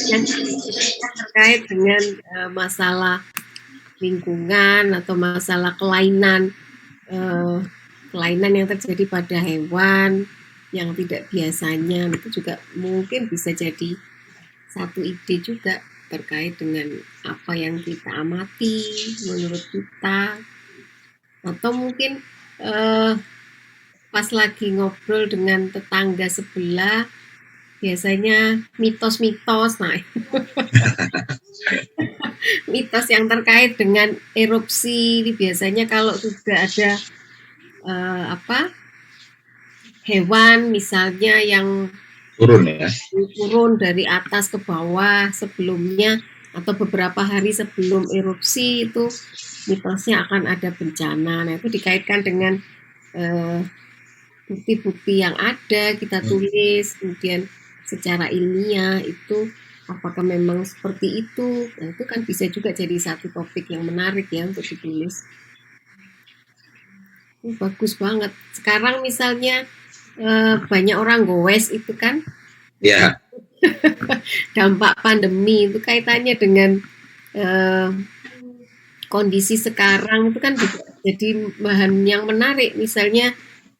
yang terkait dengan masalah lingkungan atau masalah kelainan yang terjadi pada hewan yang tidak biasanya, itu juga mungkin bisa jadi satu ide juga terkait dengan apa yang kita amati menurut kita, atau mungkin pas lagi ngobrol dengan tetangga sebelah biasanya mitos-mitos, nah mitos yang terkait dengan erupsi ini biasanya kalau sudah ada hewan misalnya yang turun dari atas ke bawah sebelumnya atau beberapa hari sebelum erupsi, itu mitosnya akan ada bencana. Nah, itu dikaitkan dengan bukti-bukti yang ada, kita tulis, kemudian secara ilmiah itu apakah memang seperti itu. Nah, itu kan bisa juga jadi satu topik yang menarik ya untuk ditulis. Bagus banget. Sekarang misalnya banyak orang goes itu kan, ya. Dampak pandemi itu kaitannya dengan kondisi sekarang itu kan jadi bahan yang menarik. Misalnya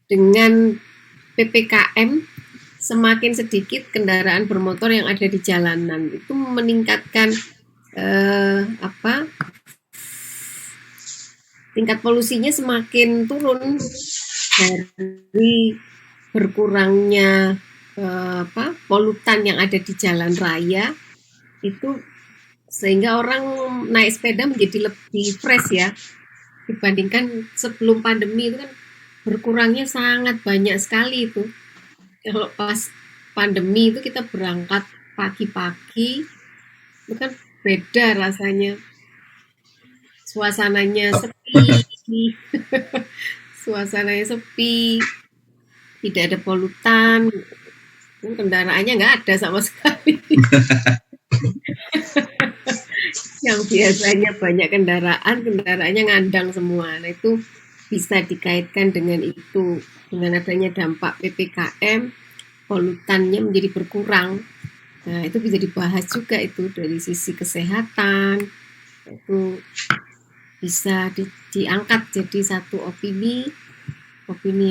dengan PPKM semakin sedikit kendaraan bermotor yang ada di jalanan, itu meningkatkan tingkat polusinya semakin turun dari berkurangnya polutan yang ada di jalan raya itu, sehingga orang naik sepeda menjadi lebih fresh ya dibandingkan sebelum pandemi. Itu kan berkurangnya sangat banyak sekali itu. Kalau pas pandemi itu kita berangkat pagi-pagi itu kan beda rasanya, suasananya sepi tidak ada polutan, kendaraannya nggak ada sama sekali. Yang biasanya banyak kendaraannya ngandang semua. Nah, itu bisa dikaitkan dengan itu, dengan adanya dampak PPKM, polutannya menjadi berkurang. Nah, itu bisa dibahas juga itu dari sisi kesehatan, itu bisa diangkat jadi satu opini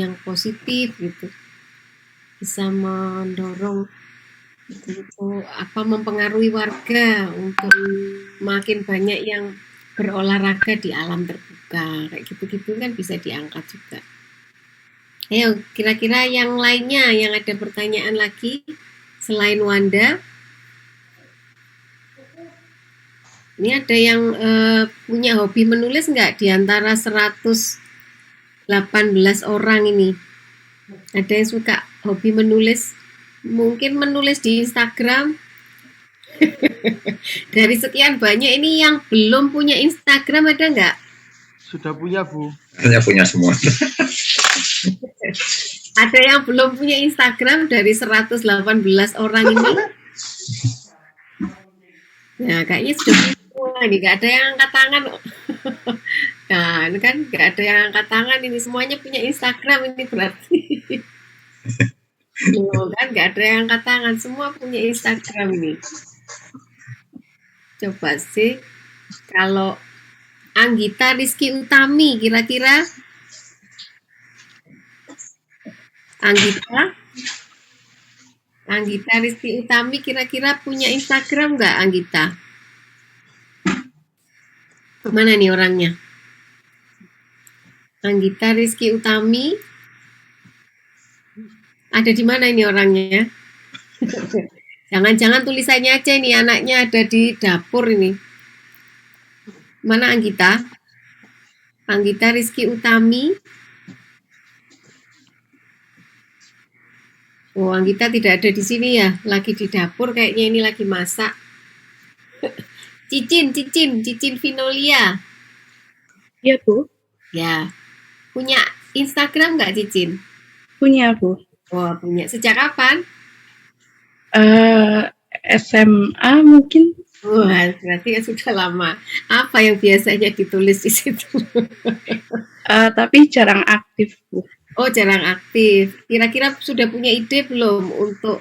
yang positif gitu, bisa mendorong mempengaruhi warga untuk makin banyak yang berolahraga di alam terbuka, kayak gitu-gitu kan bisa diangkat juga. Ayo, kira-kira yang lainnya yang ada pertanyaan lagi selain Wanda? Ini ada yang punya hobi menulis nggak di antara 118 orang ini? Ada yang suka hobi menulis? Mungkin menulis di Instagram. Dari sekian banyak ini yang belum punya Instagram ada nggak? Sudah punya, Bu. Hanya punya semua. Ada yang belum punya Instagram dari 118 orang ini. Nah, kayaknya sudah semua nih, nggak ada yang angkat tangan. Nah, ini kan nggak ada yang angkat tangan ini, semuanya punya Instagram ini berarti. Loh, kan nggak ada yang angkat tangan, semua punya Instagram ini. Coba sih, kalau Anggita Rizky Utami, kira-kira Anggita Rizky Utami kira-kira punya Instagram nggak, Anggita? Mana nih orangnya? Anggita Rizky Utami. Ada di mana ini orangnya? Jangan-jangan tulisannya aja ini, anaknya ada di dapur ini. Mana Anggita? Anggita Rizky Utami. Oh, Anggita tidak ada di sini ya, lagi di dapur kayaknya, ini lagi masak. Cicin Vinolia. Iya, Bu. Ya, punya Instagram nggak Cicin? Punya, Bu. Wah, punya. Sejak kapan? SMA mungkin. Wah, berarti ya sudah lama. Apa yang biasanya ditulis di situ? Tapi jarang aktif, Bu. Oh, jarang aktif. Kira-kira sudah punya ide belum untuk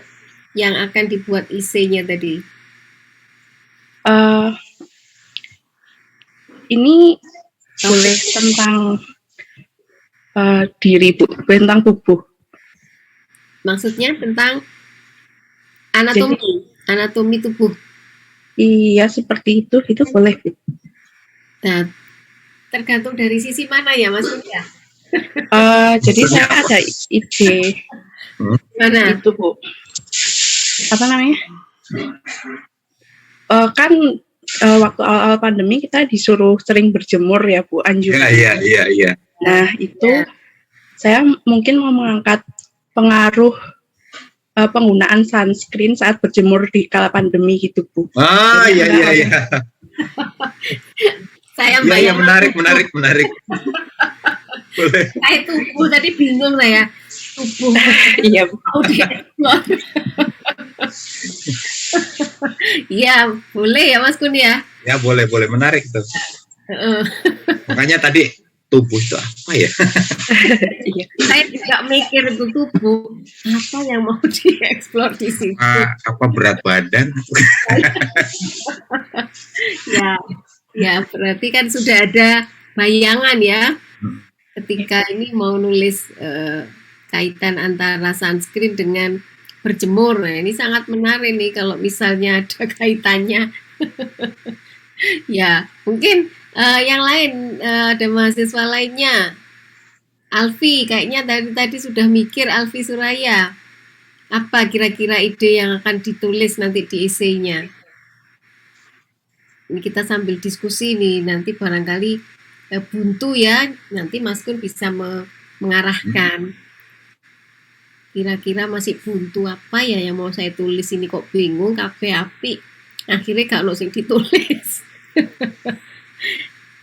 yang akan dibuat IC-nya tadi? Ini boleh tentang diri, Bu, tentang tubuh. Maksudnya tentang anatomi tubuh. Iya, seperti itu boleh, Bu. Nah, tergantung dari sisi mana ya, Mas Surya? Jadi saya ada ide. Mana? Itu, Bu. Apa namanya? Kan waktu awal pandemi kita disuruh sering berjemur ya, Bu, anjuran. Iya. Nah, itu saya mungkin mau mengangkat pengaruh penggunaan sunscreen saat berjemur di kala pandemi gitu, Bu. Iya. Saya Iya, menarik. Boleh. Saya tubuh tadi bingung saya. Tubuh. Iya, Bu. Iya, boleh ya Mas Kun ya? Ya, boleh. Menarik tuh. Makanya tadi tubuh itu apa ya? Iya. Saya juga mikir itu tubuh. Apa yang mau dieksplor di situ? Apa berat badan? Ya, berarti kan sudah ada bayangan ya. Ketika ini mau nulis kaitan antara sunscreen dengan berjemur. Nah, ini sangat menarik nih kalau misalnya ada kaitannya. Ya, mungkin yang lain, ada mahasiswa lainnya. Alfi, kayaknya tadi sudah mikir, Alfi Suraya. Apa kira-kira ide yang akan ditulis nanti di esainya? Ini kita sambil diskusi nih, nanti barangkali buntu ya, nanti Mas Kun bisa mengarahkan. Kira-kira masih buntu apa ya yang mau saya tulis ini, kok bingung, kabeh api. Akhirnya gak ono sing ditulis.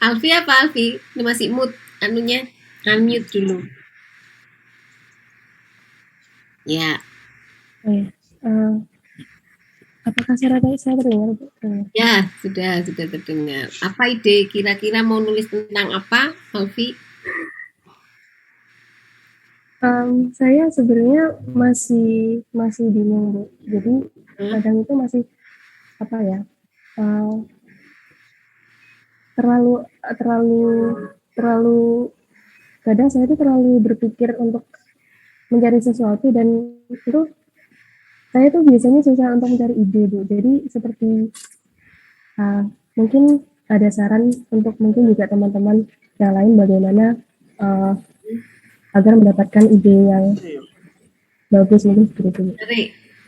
Alfi apa Alfi? Ini masih mute anunya, unmute dulu. Ya. Apakah saya terdengar? Ya, sudah terdengar. Apa ide kira-kira mau nulis tentang apa, Alfi? Saya sebenarnya masih bingung, Bu. Jadi kadang itu masih apa ya? Terlalu kadang saya itu terlalu berpikir untuk mencari sesuatu, dan itu saya tuh biasanya susah untuk mencari ide, Bu. Jadi seperti mungkin ada saran untuk mungkin juga teman-teman yang lain bagaimana agar mendapatkan ide yang bagus, mungkin seperti itu.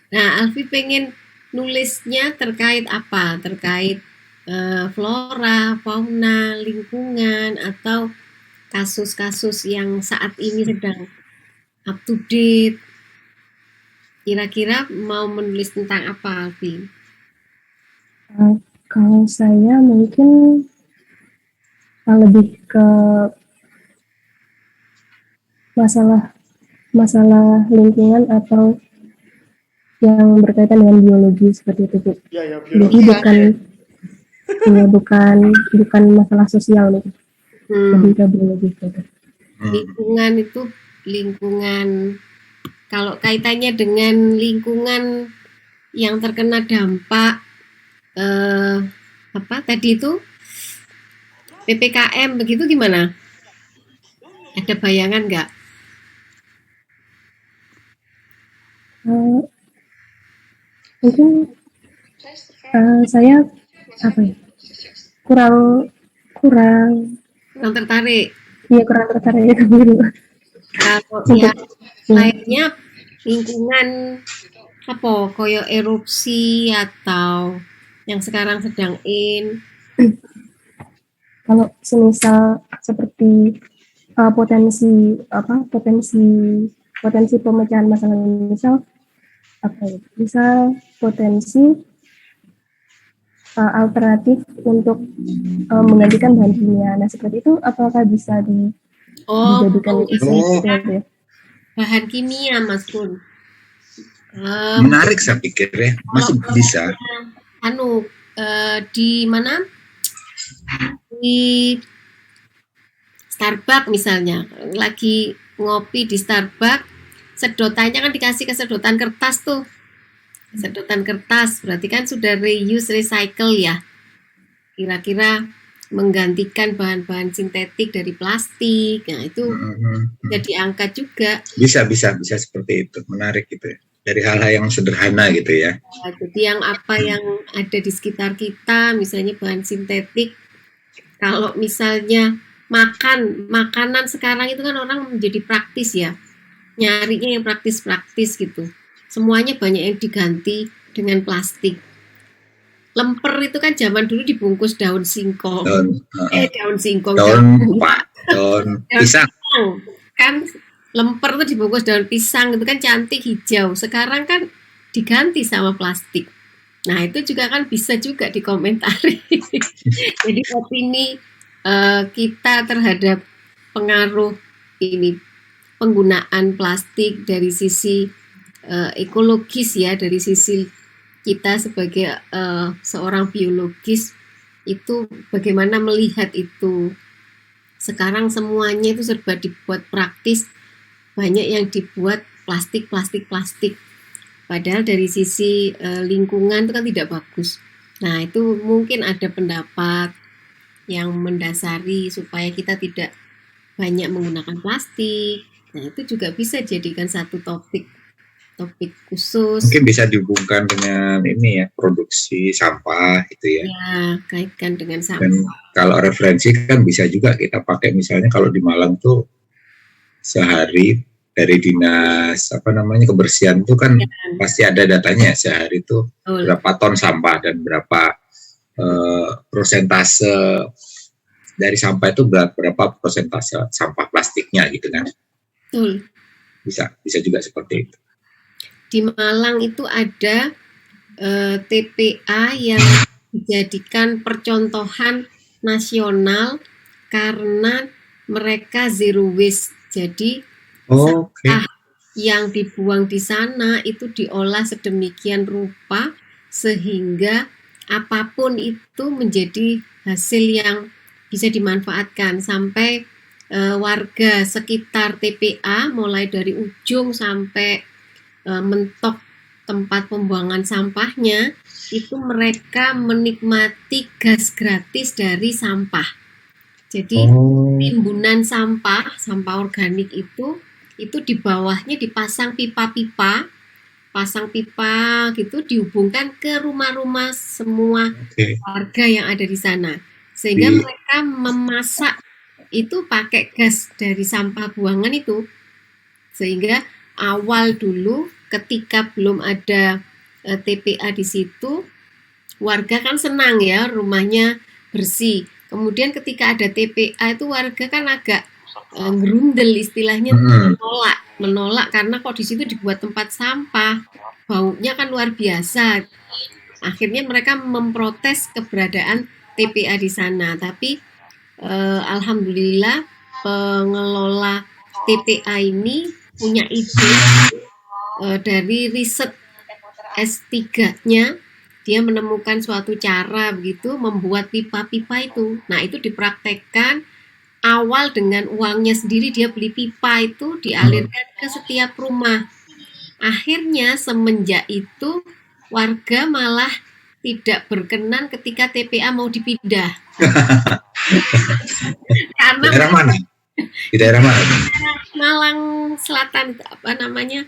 Nah, Alfi pengen nulisnya terkait apa? Terkait flora, fauna, lingkungan, atau kasus-kasus yang saat ini sedang up to date. Kira-kira mau menulis tentang apa, Alfi? Kalau saya mungkin lebih ke masalah masalah lingkungan atau yang berkaitan dengan biologi seperti itu, Bu. Ya, Jadi biologi. bukan masalah sosial nih, lebih ke biologi gitu. Lingkungan itu kalau kaitannya dengan lingkungan yang terkena dampak apa tadi itu PPKM begitu gimana? Ada bayangan nggak? Mungkin saya apa ya, kurang tertarik. Iya, kurang tertarik ke biru. Kalau yang lainnya lingkungan apa koyo erupsi atau yang sekarang sedang kalau semisal seperti potensi pemecahan masalah, misal potensi alternatif untuk menggantikan bahan kimia. Nah, seperti itu apakah bisa dijadikan isu ya? Bahan kimia, Mas Kun. Menarik saya pikir ya, masih bisa. Di mana? Di Starbucks misalnya, lagi ngopi di Starbucks, sedotannya kan dikasih ke sedotan kertas tuh. Sedotan kertas berarti kan sudah reuse recycle ya. Kira-kira menggantikan bahan-bahan sintetik dari plastik. Nah, itu bisa diangkat juga. Bisa seperti itu. Menarik gitu ya. Dari hal-hal yang sederhana gitu ya. Jadi yang apa yang ada di sekitar kita, misalnya bahan sintetik. Kalau misalnya makanan sekarang itu kan orang menjadi praktis ya. Nyarinya yang praktis-praktis gitu. Semuanya banyak yang diganti dengan plastik. Lemper itu kan zaman dulu dibungkus daun singkong. Daun pisang. Kan lemper itu dibungkus daun pisang, itu kan cantik hijau. Sekarang kan diganti sama plastik. Nah, itu juga kan bisa juga dikomentari. Jadi opini kita terhadap pengaruh ini penggunaan plastik dari sisi ekologis ya, dari sisi kita sebagai seorang biologis itu bagaimana melihat itu. Sekarang semuanya itu serba dibuat praktis, banyak yang dibuat plastik. Padahal dari sisi lingkungan itu kan tidak bagus. Nah, itu mungkin ada pendapat yang mendasari supaya kita tidak banyak menggunakan plastik. Nah, itu juga bisa jadikan satu topik khusus. Mungkin bisa dihubungkan dengan ini ya, produksi sampah gitu ya. Ya, kaitkan dengan sampah. Dan kalau referensi kan bisa juga kita pakai, misalnya kalau di Malang tuh sehari dari dinas kebersihan itu kan pasti ada datanya sehari itu berapa ton sampah dan berapa persentase dari sampah itu berapa persentase sampah plastiknya gitu kan. Betul. Bisa juga seperti itu. Di Malang itu ada TPA yang dijadikan percontohan nasional karena mereka zero waste. Jadi sampah yang dibuang di sana itu diolah sedemikian rupa sehingga apapun itu menjadi hasil yang bisa dimanfaatkan. Sampai warga sekitar TPA mulai dari ujung sampai mentok tempat pembuangan sampahnya itu mereka menikmati gas gratis dari sampah. Jadi timbunan sampah organik itu di bawahnya dipasang pipa-pipa, gitu dihubungkan ke rumah-rumah semua warga yang ada di sana. Sehingga mereka memasak itu pakai gas dari sampah buangan itu. Sehingga awal dulu ketika belum ada TPA di situ, warga kan senang ya rumahnya bersih. Kemudian ketika ada TPA itu warga kan agak gerundel istilahnya, menolak karena kok di situ dibuat tempat sampah, baunya kan luar biasa. Akhirnya mereka memprotes keberadaan TPA di sana. Tapi alhamdulillah pengelola TPA ini punya ide dari riset S3-nya, dia menemukan suatu cara begitu membuat pipa-pipa itu. Nah, itu dipraktekkan awal dengan uangnya sendiri, dia beli pipa itu dialirkan ke setiap rumah. Akhirnya semenjak itu warga malah tidak berkenan ketika TPA mau dipindah. Karena Daerah mana? Di daerah mana? Malang Selatan, apa namanya?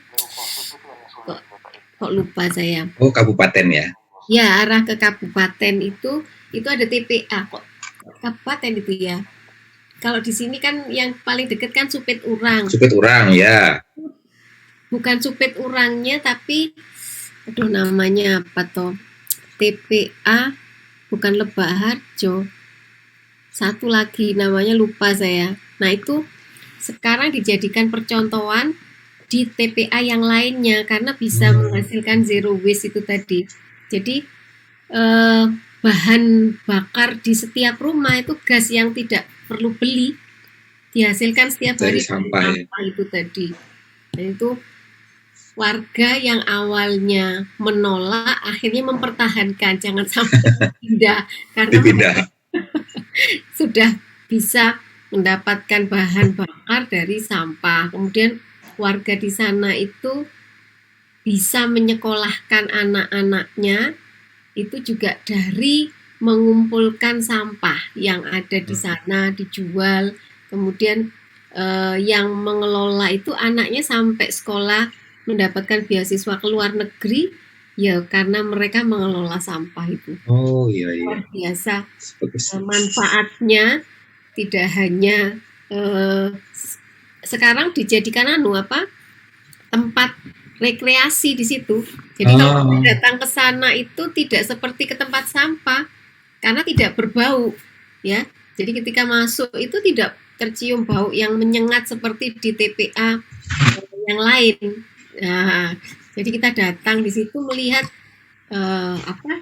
Kok lupa saya. Oh, kabupaten ya. Ya, arah ke kabupaten itu ada TPA kok. Kabupaten itu ya. Kalau di sini kan yang paling dekat kan Supit Urang. Supit Urang ya. Bukan Supit Urangnya, tapi aduh namanya apa toh? TPA bukan Lebak Harjo. Satu lagi namanya lupa saya. Nah, itu sekarang dijadikan percontohan di TPA yang lainnya karena bisa menghasilkan zero waste itu tadi. Jadi bahan bakar di setiap rumah itu gas yang tidak perlu beli, dihasilkan setiap hari Dari sampah ya. itu tadi. Dan itu warga yang awalnya menolak akhirnya mempertahankan, jangan sampai pindah karena Dipindah. sudah bisa mendapatkan bahan bakar dari sampah. Kemudian warga di sana itu bisa menyekolahkan anak-anaknya itu juga dari mengumpulkan sampah yang ada di sana dijual. Kemudian yang mengelola itu anaknya sampai sekolah mendapatkan beasiswa ke luar negeri ya karena mereka mengelola sampah itu. Oh iya iya. Luar biasa Bagus. manfaatnya, tidak hanya sekarang dijadikan tempat rekreasi di situ. Jadi kalau kita datang ke sana itu tidak seperti ke tempat sampah karena tidak berbau ya. Jadi ketika masuk itu tidak tercium bau yang menyengat seperti di TPA yang lain. Nah, jadi kita datang di situ melihat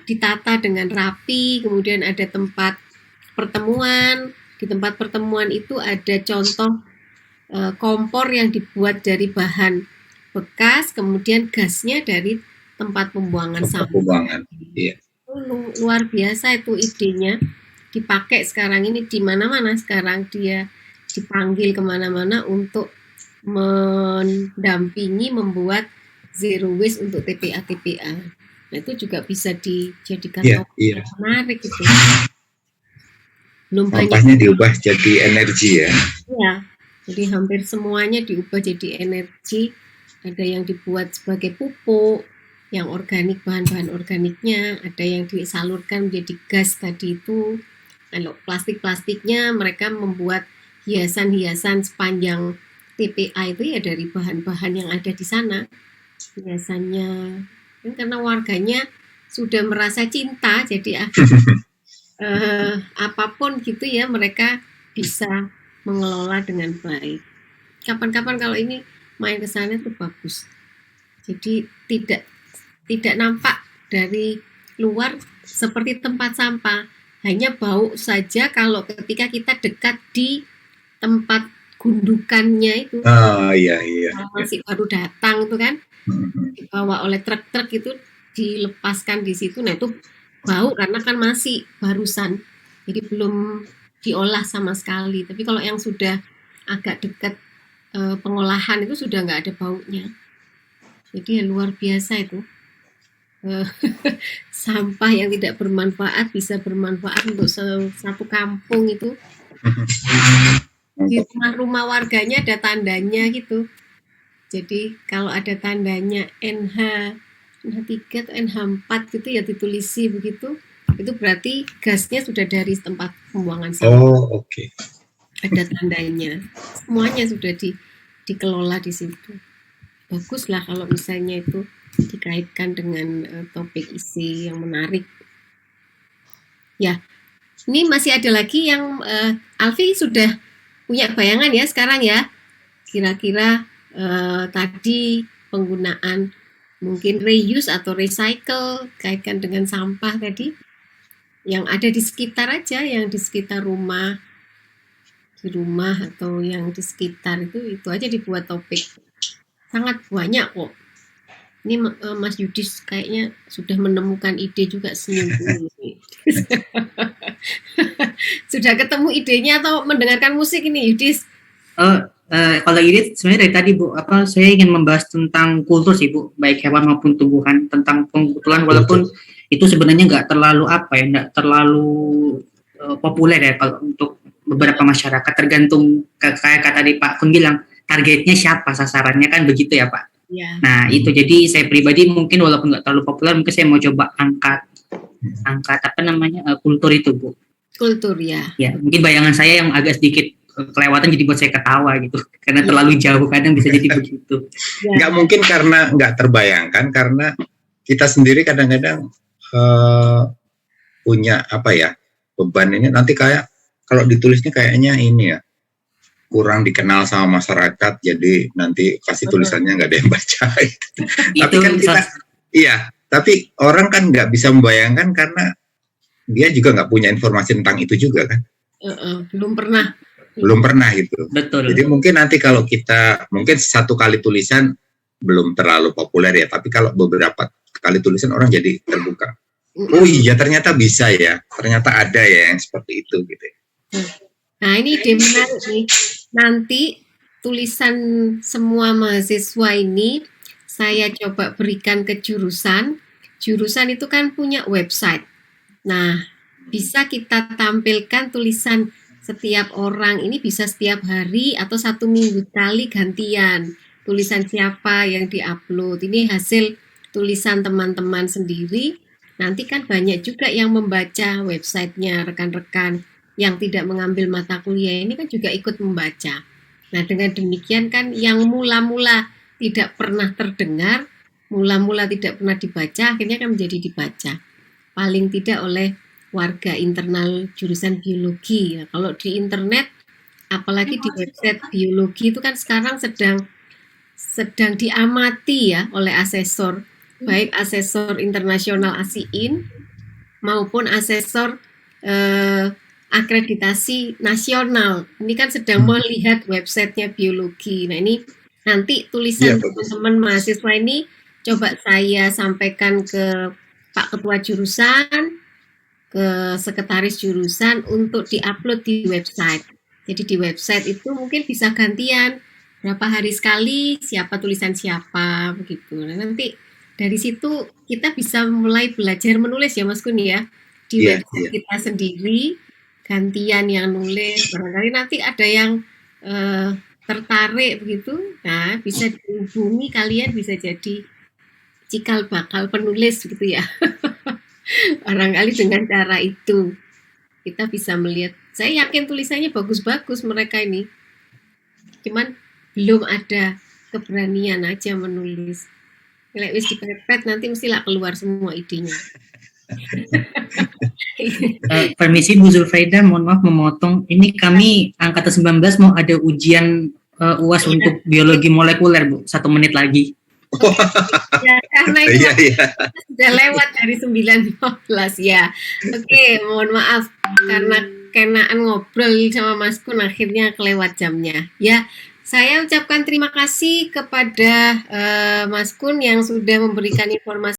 ditata dengan rapi, kemudian ada tempat pertemuan. Di tempat pertemuan itu ada contoh kompor yang dibuat dari bahan bekas, kemudian gasnya dari tempat pembuangan sampah. Pembuangan, iya. Luar biasa itu idenya, dipakai sekarang ini di mana-mana. Sekarang dia dipanggil kemana-mana untuk mendampingi membuat zero waste untuk TPA-TPA. Nah, itu juga bisa dijadikan topik yang menarik itu. Belum sampahnya diubah jadi energi ya? Iya, jadi hampir semuanya diubah jadi energi. Ada yang dibuat sebagai pupuk, yang organik, bahan-bahan organiknya, ada yang disalurkan menjadi gas tadi itu. Kalau plastik-plastiknya mereka membuat hiasan-hiasan sepanjang TPA itu ya dari bahan-bahan yang ada di sana. Biasanya karena warganya sudah merasa cinta, jadi apapun gitu ya mereka bisa mengelola dengan baik. Kapan-kapan kalau ini main ke sana itu bagus. Jadi tidak nampak dari luar seperti tempat sampah, hanya bau saja kalau ketika kita dekat di tempat gundukannya itu. Iya. Masih baru datang itu kan, dibawa oleh truk-truk itu dilepaskan di situ. Nah itu bau karena kan masih barusan, jadi belum diolah sama sekali. Tapi kalau yang sudah agak dekat pengolahan itu sudah nggak ada baunya. Jadi ya luar biasa itu. Sampah yang tidak bermanfaat bisa bermanfaat untuk satu kampung itu. Di rumah-rumah warganya ada tandanya gitu. Jadi kalau ada tandanya NH3 atau NH4 gitu ya ditulisi begitu, itu berarti gasnya sudah dari tempat pembuangan sampah. Oh, oke. Ada tandanya. Semuanya sudah dikelola di situ. Baguslah kalau misalnya itu dikaitkan dengan topik isi yang menarik. Ya, ini masih ada lagi yang Alfi sudah punya bayangan ya sekarang ya. Kira-kira tadi penggunaan mungkin reuse atau recycle kaitkan dengan sampah tadi yang ada di sekitar aja, yang di sekitar rumah, di rumah atau yang di sekitar itu aja dibuat topik. sangat banyak kok. Ini Mas Yudis kayaknya sudah menemukan ide juga senyum dulu nih. Sudah ketemu idenya atau mendengarkan musik ini Yudis? Kalau ini sebenarnya dari tadi Bu, saya ingin membahas tentang kultur sih Bu, baik hewan maupun tumbuhan, tentang pengkulturan, walaupun itu sebenarnya nggak terlalu populer ya kalau untuk beberapa masyarakat, tergantung kayak kata tadi Pak Kun bilang, targetnya siapa, sasarannya kan begitu ya Pak. Ya. Nah itu, jadi saya pribadi mungkin walaupun nggak terlalu populer, mungkin saya mau coba angkat kultur itu Bu. Kultur ya. Ya mungkin bayangan saya yang agak sedikit kelewatan jadi buat saya ketawa gitu, karena terlalu jauh, kadang bisa jadi begitu. Nggak mungkin karena nggak terbayangkan, karena kita sendiri kadang-kadang punya beban ini, nanti kayak kalau ditulisnya kayaknya ini ya kurang dikenal sama masyarakat, jadi nanti kasih tulisannya nggak ada yang baca. Tapi kan kita, tapi orang kan nggak bisa membayangkan karena dia juga nggak punya informasi tentang itu juga kan. Belum pernah gitu. Betul. Jadi mungkin nanti kalau kita, mungkin satu kali tulisan belum terlalu populer ya, tapi kalau beberapa kali tulisan orang jadi terbuka. Oh iya, ternyata bisa ya, ternyata ada ya yang seperti itu gitu. Nah ini ide menarik nih. Nanti tulisan semua mahasiswa ini saya coba berikan ke jurusan. Jurusan itu kan punya website. Nah, bisa kita tampilkan tulisan setiap orang ini, bisa setiap hari atau 1 minggu sekali gantian. Tulisan siapa yang diupload. Ini hasil tulisan teman-teman sendiri. Nanti kan banyak juga yang membaca websitenya, rekan-rekan yang tidak mengambil mata kuliah ini kan juga ikut membaca. Nah, dengan demikian kan yang mula-mula tidak pernah terdengar, mula-mula tidak pernah dibaca, akhirnya kan menjadi dibaca. Paling tidak oleh warga internal jurusan biologi. Ya, kalau di internet, apalagi di website biologi itu kan sekarang sedang diamati ya oleh asesor, baik asesor internasional ASIIN maupun asesor akreditasi nasional. Ini kan sedang melihat websitenya biologi. Nah ini nanti tulisan teman-teman mahasiswa ini coba saya sampaikan ke Pak Ketua Jurusan, ke Sekretaris Jurusan untuk diupload di website. Jadi di website itu mungkin bisa gantian, berapa hari sekali, siapa tulisan siapa, begitu. Nah nanti dari situ kita bisa mulai belajar menulis ya Mas Kun ya, di website kita sendiri, gantian yang nulis, barangkali nanti ada yang tertarik begitu, nah bisa dihubungi, kalian bisa jadi cikal bakal penulis gitu ya. Barangkali dengan cara itu kita bisa melihat, saya yakin tulisannya bagus-bagus mereka ini, cuman belum ada keberanian aja menulis. Lek wis dipepet nanti mestilah keluar semua idenya. Permisi Bu Zulfaida, mohon maaf memotong. Ini kami angkatan 19 mau ada ujian UAS untuk biologi molekuler Bu, 1 menit lagi. Ya, karena itu sudah lewat dari 9.15 ya. Oke, mohon maaf karena kenaan ngobrol sama Mas Kun akhirnya kelewat jamnya. Ya, saya ucapkan terima kasih kepada Mas Kun yang sudah memberikan informasi